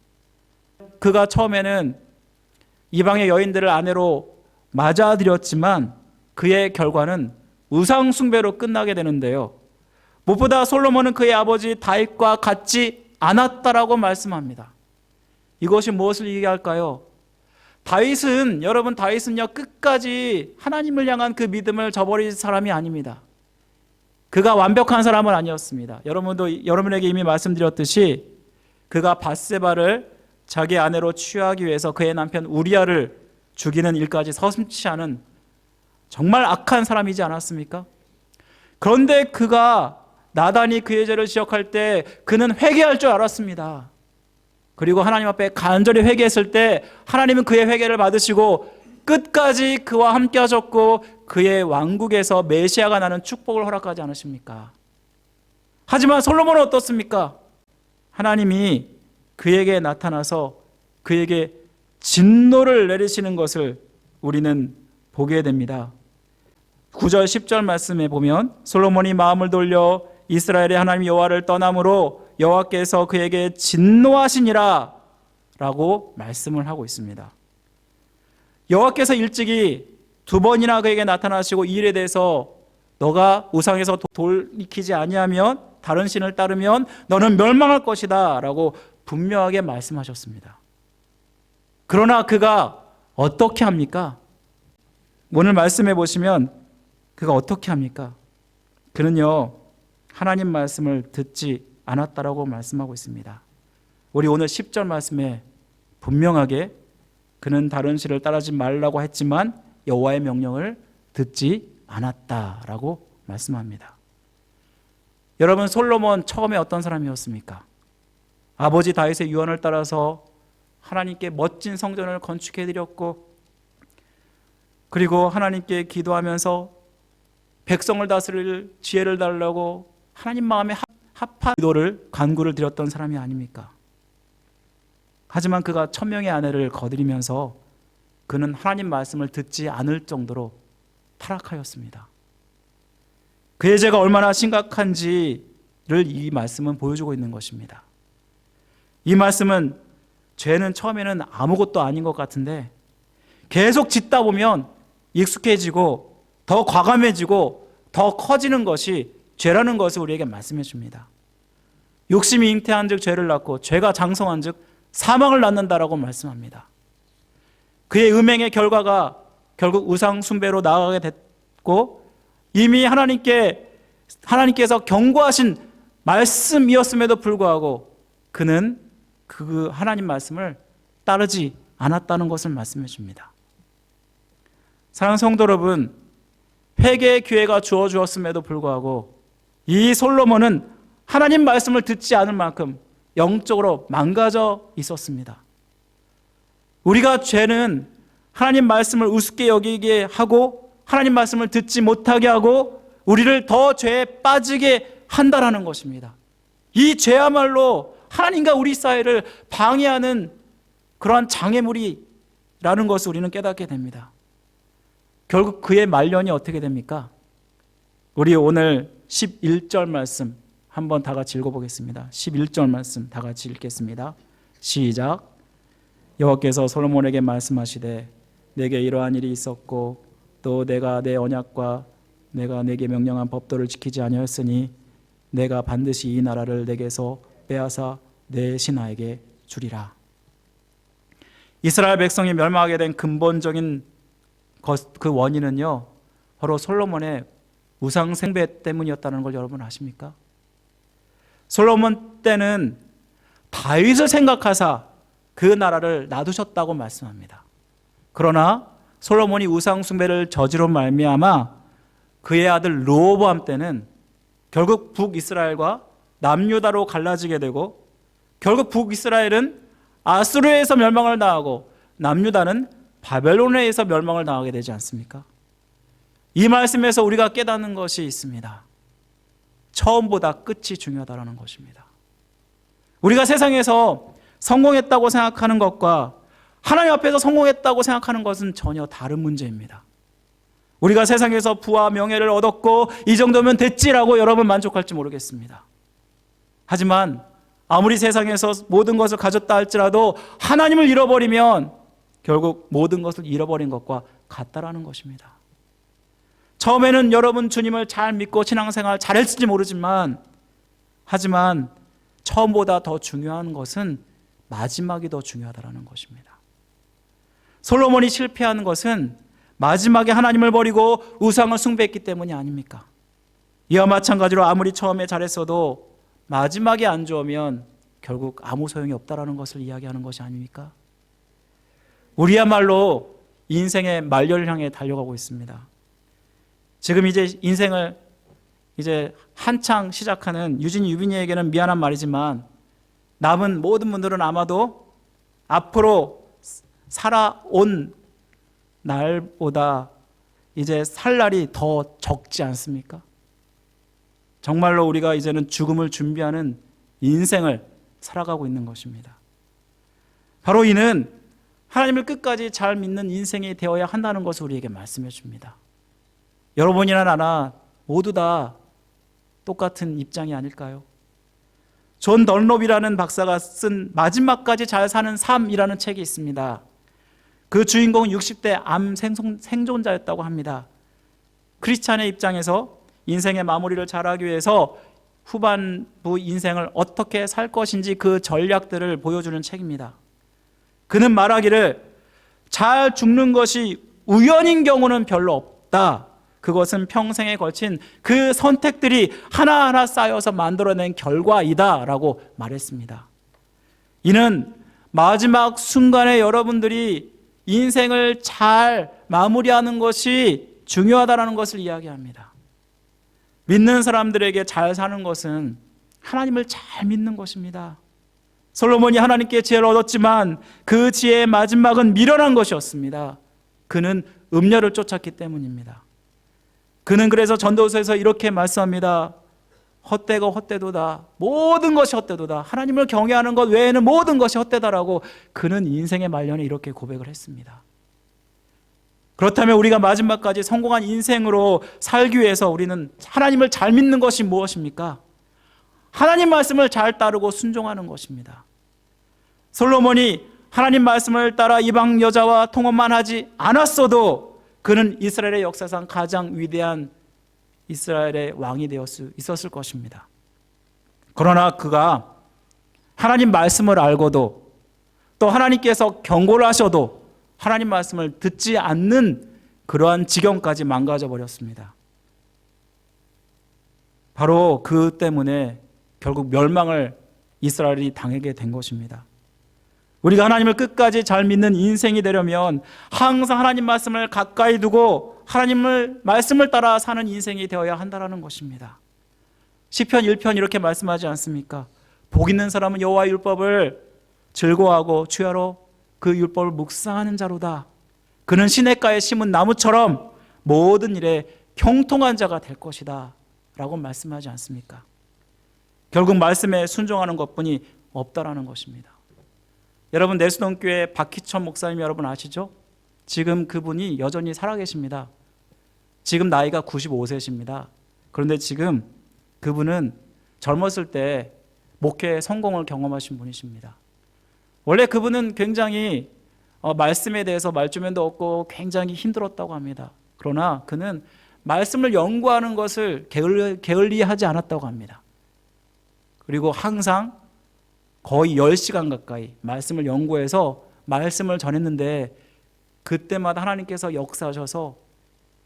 Speaker 1: 그가 처음에는 이방의 여인들을 아내로 맞아들였지만 그의 결과는 우상 숭배로 끝나게 되는데요. 무엇보다 솔로몬은 그의 아버지 다윗과 같지 않았다라고 말씀합니다. 이것이 무엇을 얘기할까요? 다윗은요 끝까지 하나님을 향한 그 믿음을 저버린 사람이 아닙니다. 그가 완벽한 사람은 아니었습니다. 여러분에게 이미 말씀드렸듯이 그가 밧세바를 자기 아내로 취하기 위해서 그의 남편 우리아를 죽이는 일까지 서슴지 않은 정말 악한 사람이지 않았습니까? 그런데 그가 나단이 그의 죄를 지적할 때 그는 회개할 줄 알았습니다. 그리고 하나님 앞에 간절히 회개했을 때 하나님은 그의 회개를 받으시고 끝까지 그와 함께 하셨고 그의 왕국에서 메시아가 나는 축복을 허락하지 않으십니까? 하지만 솔로몬은 어떻습니까? 하나님이 그에게 나타나서 그에게 진노를 내리시는 것을 우리는 보게 됩니다. 9절 10절 말씀에 보면 솔로몬이 마음을 돌려 이스라엘의 하나님 여호와를 떠남으로 여호와께서 그에게 진노하시니라 라고 말씀을 하고 있습니다. 여호와께서 일찍이 두 번이나 그에게 나타나시고 이 일에 대해서 너가 우상에서 돌이키지 아니하면 다른 신을 따르면 너는 멸망할 것이다 라고 분명하게 말씀하셨습니다. 그러나 그가 어떻게 합니까? 오늘 말씀해 보시면 그가 어떻게 합니까? 그는요 하나님 말씀을 듣지 않았다라고 말씀하고 있습니다. 우리 오늘 10절 말씀에 분명하게 그는 다른 신을 따르지 말라고 했지만 여호와의 명령을 듣지 않았다라고 말씀합니다. 여러분, 솔로몬 처음에 어떤 사람이었습니까? 아버지 다윗의 유언을 따라서 하나님께 멋진 성전을 건축해 드렸고, 그리고 하나님께 기도하면서 백성을 다스릴 지혜를 달라고 하나님 마음에 합한 기도를 간구를 드렸던 사람이 아닙니까? 하지만 그가 1000명의 아내를 거드리면서 그는 하나님 말씀을 듣지 않을 정도로 타락하였습니다. 그의 죄가 얼마나 심각한지를 이 말씀은 보여주고 있는 것입니다. 이 말씀은 죄는 처음에는 아무것도 아닌 것 같은데 계속 짓다 보면 익숙해지고 더 과감해지고 더 커지는 것이 죄라는 것을 우리에게 말씀해 줍니다. 욕심이 잉태한 즉 죄를 낳고 죄가 장성한 즉 사망을 낳는다라고 말씀합니다. 그의 음행의 결과가 결국 우상 숭배로 나아가게 됐고, 이미 하나님께서 경고하신 말씀이었음에도 불구하고 그는 그 하나님 말씀을 따르지 않았다는 것을 말씀해 줍니다. 사랑하는 성도 여러분, 회개의 기회가 주어주었음에도 불구하고 이 솔로몬은 하나님 말씀을 듣지 않을 만큼 영적으로 망가져 있었습니다. 우리가 죄는 하나님 말씀을 우습게 여기게 하고 하나님 말씀을 듣지 못하게 하고 우리를 더 죄에 빠지게 한다라는 것입니다. 이 죄야말로 하나님과 우리 사이를 방해하는 그러한 장애물이라는 것을 우리는 깨닫게 됩니다. 결국 그의 말년이 어떻게 됩니까? 우리 오늘 11절 말씀 한번 다 같이 읽어보겠습니다. 11절 말씀 다 같이 읽겠습니다. 시작. 여호와께서 솔로몬에게 말씀하시되 내게 이러한 일이 있었고 또 내가 내 언약과 내가 내게 명령한 법도를 지키지 아니하였으니 내가 반드시 이 나라를 내게서 빼앗아 내 신하에게 주리라. 이스라엘 백성이 멸망하게 된 근본적인 그 원인은요 바로 솔로몬의 우상 숭배 때문이었다는 걸 여러분 아십니까? 솔로몬 때는 다윗을 생각하사 그 나라를 놔두셨다고 말씀합니다. 그러나 솔로몬이 우상 숭배를 저지른 말미암아 그의 아들 르호보암 때는 결국 북이스라엘과 남유다로 갈라지게 되고, 결국 북이스라엘은 아수르에서 멸망을 당하고 남유다는 바벨론에 의해서 멸망을 당하게 되지 않습니까? 이 말씀에서 우리가 깨닫는 것이 있습니다. 처음보다 끝이 중요하다는 것입니다. 우리가 세상에서 성공했다고 생각하는 것과 하나님 앞에서 성공했다고 생각하는 것은 전혀 다른 문제입니다. 우리가 세상에서 부와 명예를 얻었고 이 정도면 됐지라고 여러분 만족할지 모르겠습니다. 하지만 아무리 세상에서 모든 것을 가졌다 할지라도 하나님을 잃어버리면 결국 모든 것을 잃어버린 것과 같다라는 것입니다. 처음에는 여러분 주님을 잘 믿고 신앙생활 잘했을지 모르지만, 하지만 처음보다 더 중요한 것은 마지막이 더 중요하다는 것입니다. 솔로몬이 실패한 것은 마지막에 하나님을 버리고 우상을 숭배했기 때문이 아닙니까? 이와 마찬가지로 아무리 처음에 잘했어도 마지막에 안 좋으면 결국 아무 소용이 없다는 것을 이야기하는 것이 아닙니까? 우리야말로 인생의 말년을 향해 달려가고 있습니다. 지금 이제 인생을 이제 한창 시작하는 유진이, 유빈이에게는 미안한 말이지만 남은 모든 분들은 아마도 앞으로 살아온 날보다 이제 살 날이 더 적지 않습니까? 정말로 우리가 이제는 죽음을 준비하는 인생을 살아가고 있는 것입니다. 바로 이는 하나님을 끝까지 잘 믿는 인생이 되어야 한다는 것을 우리에게 말씀해 줍니다. 여러분이나 나나 모두 다 똑같은 입장이 아닐까요? 존 던롭이라는 박사가 쓴 마지막까지 잘 사는 삶이라는 책이 있습니다. 그 주인공은 60대 암 생존자였다고 합니다. 크리스찬의 입장에서 인생의 마무리를 잘하기 위해서 후반부 인생을 어떻게 살 것인지 그 전략들을 보여주는 책입니다. 그는 말하기를 잘 죽는 것이 우연인 경우는 별로 없다. 그것은 평생에 걸친 그 선택들이 하나하나 쌓여서 만들어낸 결과이다 라고 말했습니다. 이는 마지막 순간에 여러분들이 인생을 잘 마무리하는 것이 중요하다는 것을 이야기합니다. 믿는 사람들에게 잘 사는 것은 하나님을 잘 믿는 것입니다. 솔로몬이 하나님께 지혜를 얻었지만 그 지혜의 마지막은 미련한 것이었습니다. 그는 음녀를 쫓았기 때문입니다. 그는 그래서 전도서에서 이렇게 말씀합니다. 헛되고 헛되도다. 모든 것이 헛되도다. 하나님을 경외하는 것 외에는 모든 것이 헛되다라고 그는 인생의 말년에 이렇게 고백을 했습니다. 그렇다면 우리가 마지막까지 성공한 인생으로 살기 위해서 우리는 하나님을 잘 믿는 것이 무엇입니까? 하나님 말씀을 잘 따르고 순종하는 것입니다. 솔로몬이 하나님 말씀을 따라 이방 여자와 통혼만 하지 않았어도 그는 이스라엘의 역사상 가장 위대한 이스라엘의 왕이 되어 있었을 것입니다. 그러나 그가 하나님 말씀을 알고도 또 하나님께서 경고를 하셔도 하나님 말씀을 듣지 않는 그러한 지경까지 망가져 버렸습니다. 바로 그 때문에 결국 멸망을 이스라엘이 당하게 된 것입니다. 우리가 하나님을 끝까지 잘 믿는 인생이 되려면 항상 하나님 말씀을 가까이 두고 하나님을 말씀을 따라 사는 인생이 되어야 한다는 것입니다. 시편 1편 이렇게 말씀하지 않습니까? 복 있는 사람은 여호와의 율법을 즐거워하고 주야로 그 율법을 묵상하는 자로다. 그는 시냇가에 심은 나무처럼 모든 일에 형통한 자가 될 것이다 라고 말씀하지 않습니까? 결국 말씀에 순종하는 것뿐이 없다라는 것입니다. 여러분, 내수동교회 박희천 목사님 여러분 아시죠? 지금 그분이 여전히 살아계십니다. 지금 나이가 95세십니다. 그런데 지금 그분은 젊었을 때 목회 성공을 경험하신 분이십니다. 원래 그분은 굉장히 말씀에 대해서 말주변도 없고 굉장히 힘들었다고 합니다. 그러나 그는 말씀을 연구하는 것을 게을리하지 않았다고 합니다. 그리고 항상 거의 10시간 가까이 말씀을 연구해서 말씀을 전했는데 그때마다 하나님께서 역사하셔서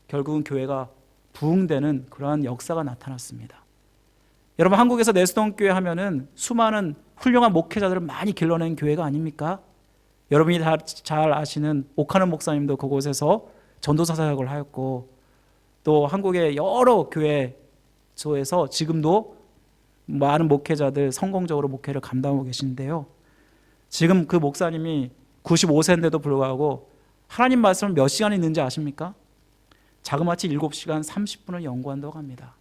Speaker 1: 결국은 교회가 부흥되는 그러한 역사가 나타났습니다. 여러분, 한국에서 내수동교회 하면은 수많은 훌륭한 목회자들을 많이 길러낸 교회가 아닙니까? 여러분이 다 잘 아시는 옥하는 목사님도 그곳에서 전도사 사역을 하였고 또 한국의 여러 교회소에서 지금도 많은 목회자들 성공적으로 목회를 감당하고 계신데요. 지금 그 목사님이 95세인데도 불구하고 하나님 말씀을 몇 시간 읽는지 아십니까? 자그마치 7시간 30분을 연구한다고 합니다.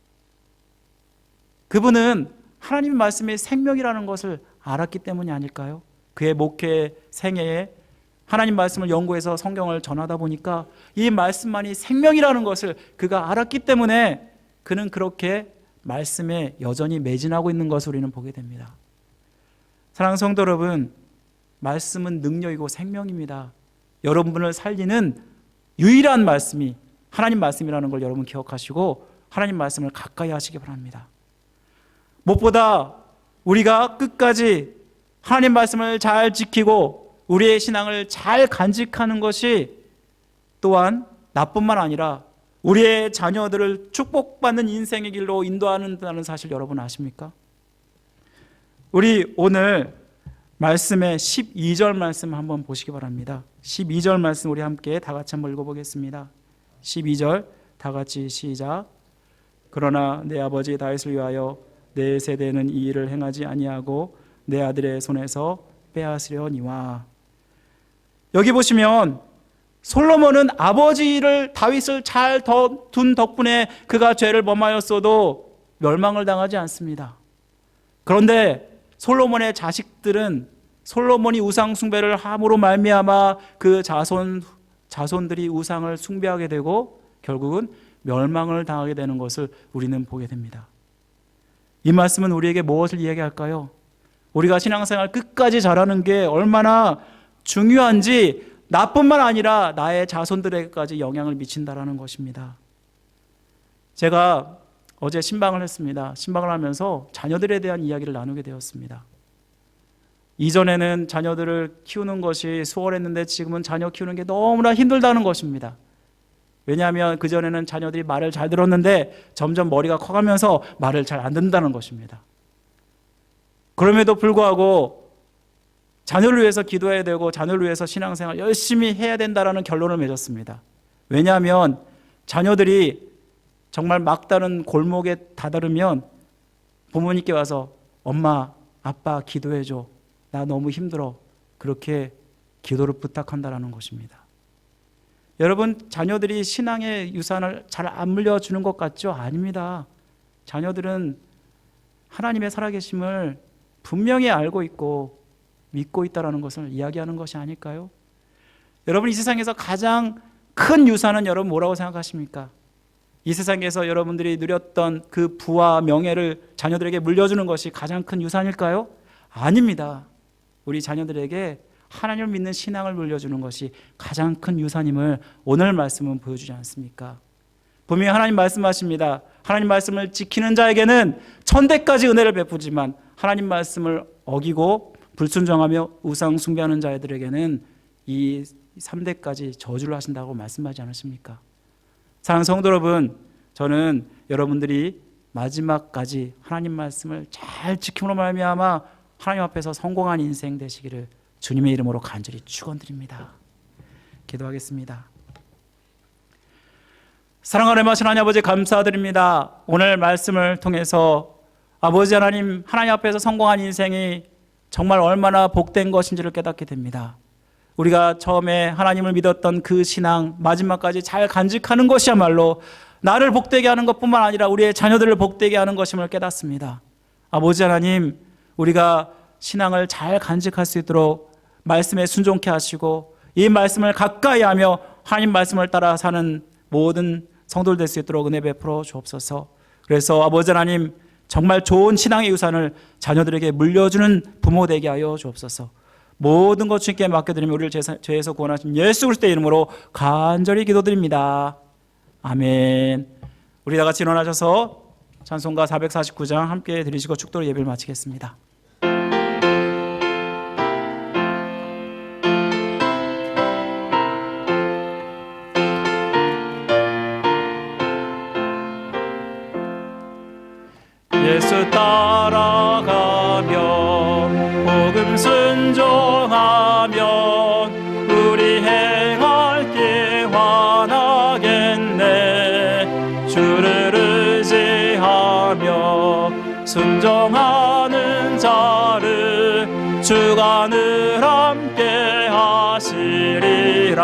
Speaker 1: 그분은 하나님의 말씀이 생명이라는 것을 알았기 때문이 아닐까요? 그의 목회 생애에 하나님 말씀을 연구해서 성경을 전하다 보니까 이 말씀만이 생명이라는 것을 그가 알았기 때문에 그는 그렇게 말씀에 여전히 매진하고 있는 것을 우리는 보게 됩니다. 사랑하는 성도 여러분, 말씀은 능력이고 생명입니다. 여러분을 살리는 유일한 말씀이 하나님 말씀이라는 걸 여러분 기억하시고 하나님 말씀을 가까이 하시기 바랍니다. 무엇보다 우리가 끝까지 하나님 말씀을 잘 지키고 우리의 신앙을 잘 간직하는 것이 또한 나뿐만 아니라 우리의 자녀들을 축복받는 인생의 길로 인도하는다는 사실 여러분 아십니까? 우리 오늘 말씀의 12절 말씀 한번 보시기 바랍니다. 12절 말씀 우리 함께 다 같이 한번 읽어보겠습니다. 12절 다 같이 시작. 그러나 내 아버지 다윗을 위하여 내 세대는 이 일을 행하지 아니하고 내 아들의 손에서 빼앗으려니와. 여기 보시면 솔로몬은 아버지를 다윗을 잘 둔 덕분에 그가 죄를 범하였어도 멸망을 당하지 않습니다. 그런데 솔로몬의 자식들은 솔로몬이 우상 숭배를 함으로 말미암아 그 자손들이 우상을 숭배하게 되고 결국은 멸망을 당하게 되는 것을 우리는 보게 됩니다. 이 말씀은 우리에게 무엇을 이야기할까요? 우리가 신앙생활 끝까지 잘하는 게 얼마나 중요한지, 나뿐만 아니라 나의 자손들에게까지 영향을 미친다라는 것입니다. 제가 어제 신방을 했습니다. 신방을 하면서 자녀들에 대한 이야기를 나누게 되었습니다. 이전에는 자녀들을 키우는 것이 수월했는데 지금은 자녀 키우는 게 너무나 힘들다는 것입니다. 왜냐하면 그전에는 자녀들이 말을 잘 들었는데 점점 머리가 커가면서 말을 잘 안 듣는다는 것입니다. 그럼에도 불구하고 자녀를 위해서 기도해야 되고 자녀를 위해서 신앙생활 열심히 해야 된다는 결론을 맺었습니다. 왜냐하면 자녀들이 정말 막다른 골목에 다다르면 부모님께 와서 엄마, 아빠 기도해줘. 나 너무 힘들어. 그렇게 기도를 부탁한다는 것입니다. 여러분, 자녀들이 신앙의 유산을 잘 안 물려주는 것 같죠? 아닙니다. 자녀들은 하나님의 살아계심을 분명히 알고 있고 믿고 있다는 것을 이야기하는 것이 아닐까요? 여러분, 이 세상에서 가장 큰 유산은 여러분 뭐라고 생각하십니까? 이 세상에서 여러분들이 누렸던 그 부와 명예를 자녀들에게 물려주는 것이 가장 큰 유산일까요? 아닙니다. 우리 자녀들에게 하나님을 믿는 신앙을 물려주는 것이 가장 큰 유산임을 오늘 말씀은 보여주지 않습니까? 분명히 하나님 말씀하십니다. 하나님 말씀을 지키는 자에게는 천대까지 은혜를 베푸지만 하나님 말씀을 어기고 불순종하며 우상 숭배하는 자들에게는 이 3대까지 저주를 하신다고 말씀하지 않으십니까? 사랑하는 성도 여러분, 저는 여러분들이 마지막까지 하나님 말씀을 잘 지킴으로 말미암아 하나님 앞에서 성공한 인생 되시기를 주님의 이름으로 간절히 축원드립니다. 기도하겠습니다. 사랑하는 하나님 아버지, 감사드립니다. 오늘 말씀을 통해서 아버지 하나님 앞에서 성공한 인생이 정말 얼마나 복된 것인지를 깨닫게 됩니다. 우리가 처음에 하나님을 믿었던 그 신앙 마지막까지 잘 간직하는 것이야말로 나를 복되게 하는 것뿐만 아니라 우리의 자녀들을 복되게 하는 것임을 깨닫습니다. 아버지 하나님, 우리가 신앙을 잘 간직할 수 있도록 말씀에 순종케 하시고 이 말씀을 가까이 하며 하나님 말씀을 따라 사는 모든 성도들 될 수 있도록 은혜 베풀어 주옵소서. 그래서 아버지 하나님, 정말 좋은 신앙의 유산을 자녀들에게 물려주는 부모 되게 하여 주옵소서. 모든 것 주님께 맡겨드리며 우리를 죄에서 구원하신 예수 그리스도의 이름으로 간절히 기도드립니다. 아멘. 우리 다 같이 일어나셔서 찬송가 449장 함께 드리시고 축도로 예배를 마치겠습니다. 예수 따라가며 복음 순종하면 우리 행할 길 환하겠네. 주를 의지하며 순종하는 자를 주가 늘 함께 하시리라.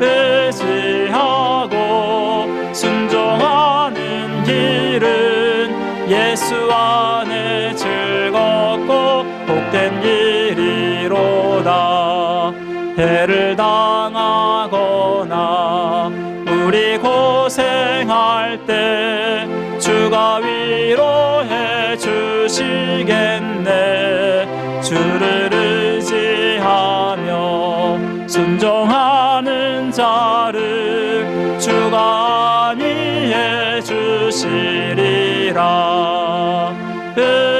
Speaker 1: 의지하고 순종하는 길은 예수 안에 즐겁고 복된 길이로다. 해를 당하거나 우리 고생할 때 주가 위로해 주시겠네. 주를 의지하며 순종하는 자를 주가 안위해 주시리라.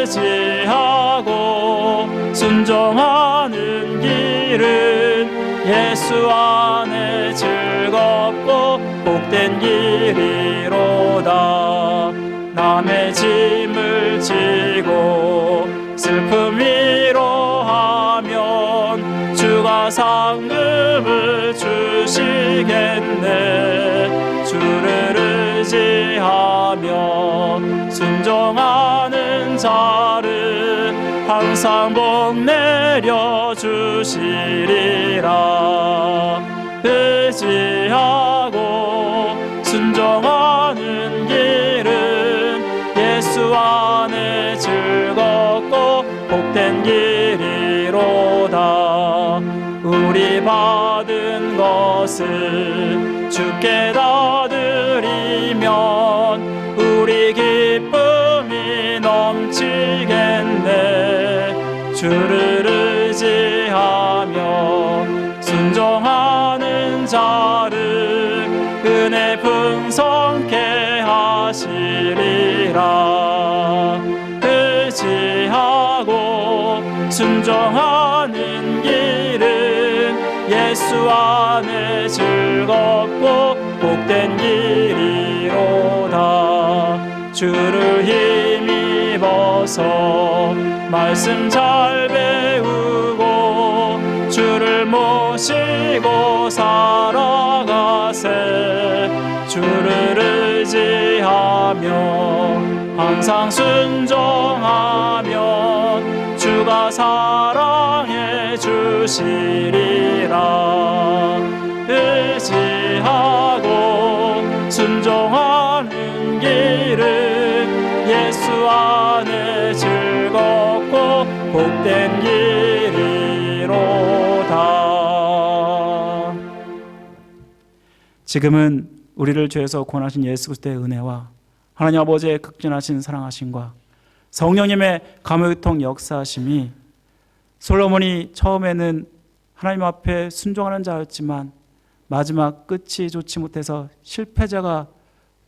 Speaker 1: 의지하고 순종하는 길은 예수 안에 즐겁고 복된 길이로다. 남의 짐을 지고 슬픔 위로하면 주가 상급을 주시겠네. 주를 의지하며 순종하는 자를 항상 복 내려 주시리라. 의지하고 순종하는 길은 예수 안에 즐겁고 복된 길이로다. 우리 받은 것을 주께 다 드리면 우리 기쁨이 넘치겠네. 주를 의지하며 순종하는 자를 은혜 풍성케 하시리라. 의지하고 순종하는 길은 예수 안에 즐겁고 복된 길이로다. 주를 힘입어서 말씀 잘 배우고 주를 모시고 살아가세. 주를 의지하며 항상 순종하면 주가 사랑해 주시리라. 의지하고 순종하는 길은 예수 안에 즐겁고 복된 길이로다. 지금은 우리를 죄에서 구원하신 예수 그리스도의 은혜와 하나님 아버지의 극진하신 사랑하심과 성령님의 감화유통 역사하심이, 솔로몬이 처음에는 하나님 앞에 순종하는 자였지만 마지막 끝이 좋지 못해서 실패자가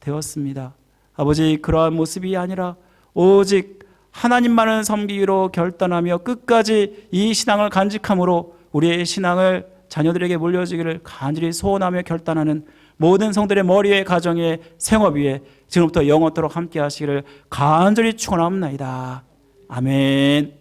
Speaker 1: 되었습니다. 아버지, 그러한 모습이 아니라 오직 하나님만을 섬기기로 결단하며 끝까지 이 신앙을 간직함으로 우리의 신앙을 자녀들에게 물려주기를 간절히 소원하며 결단하는 모든 성들의 머리 위에, 가정의 생업 위에 지금부터 영원토록 함께 하시기를 간절히 축원합니다. 아멘.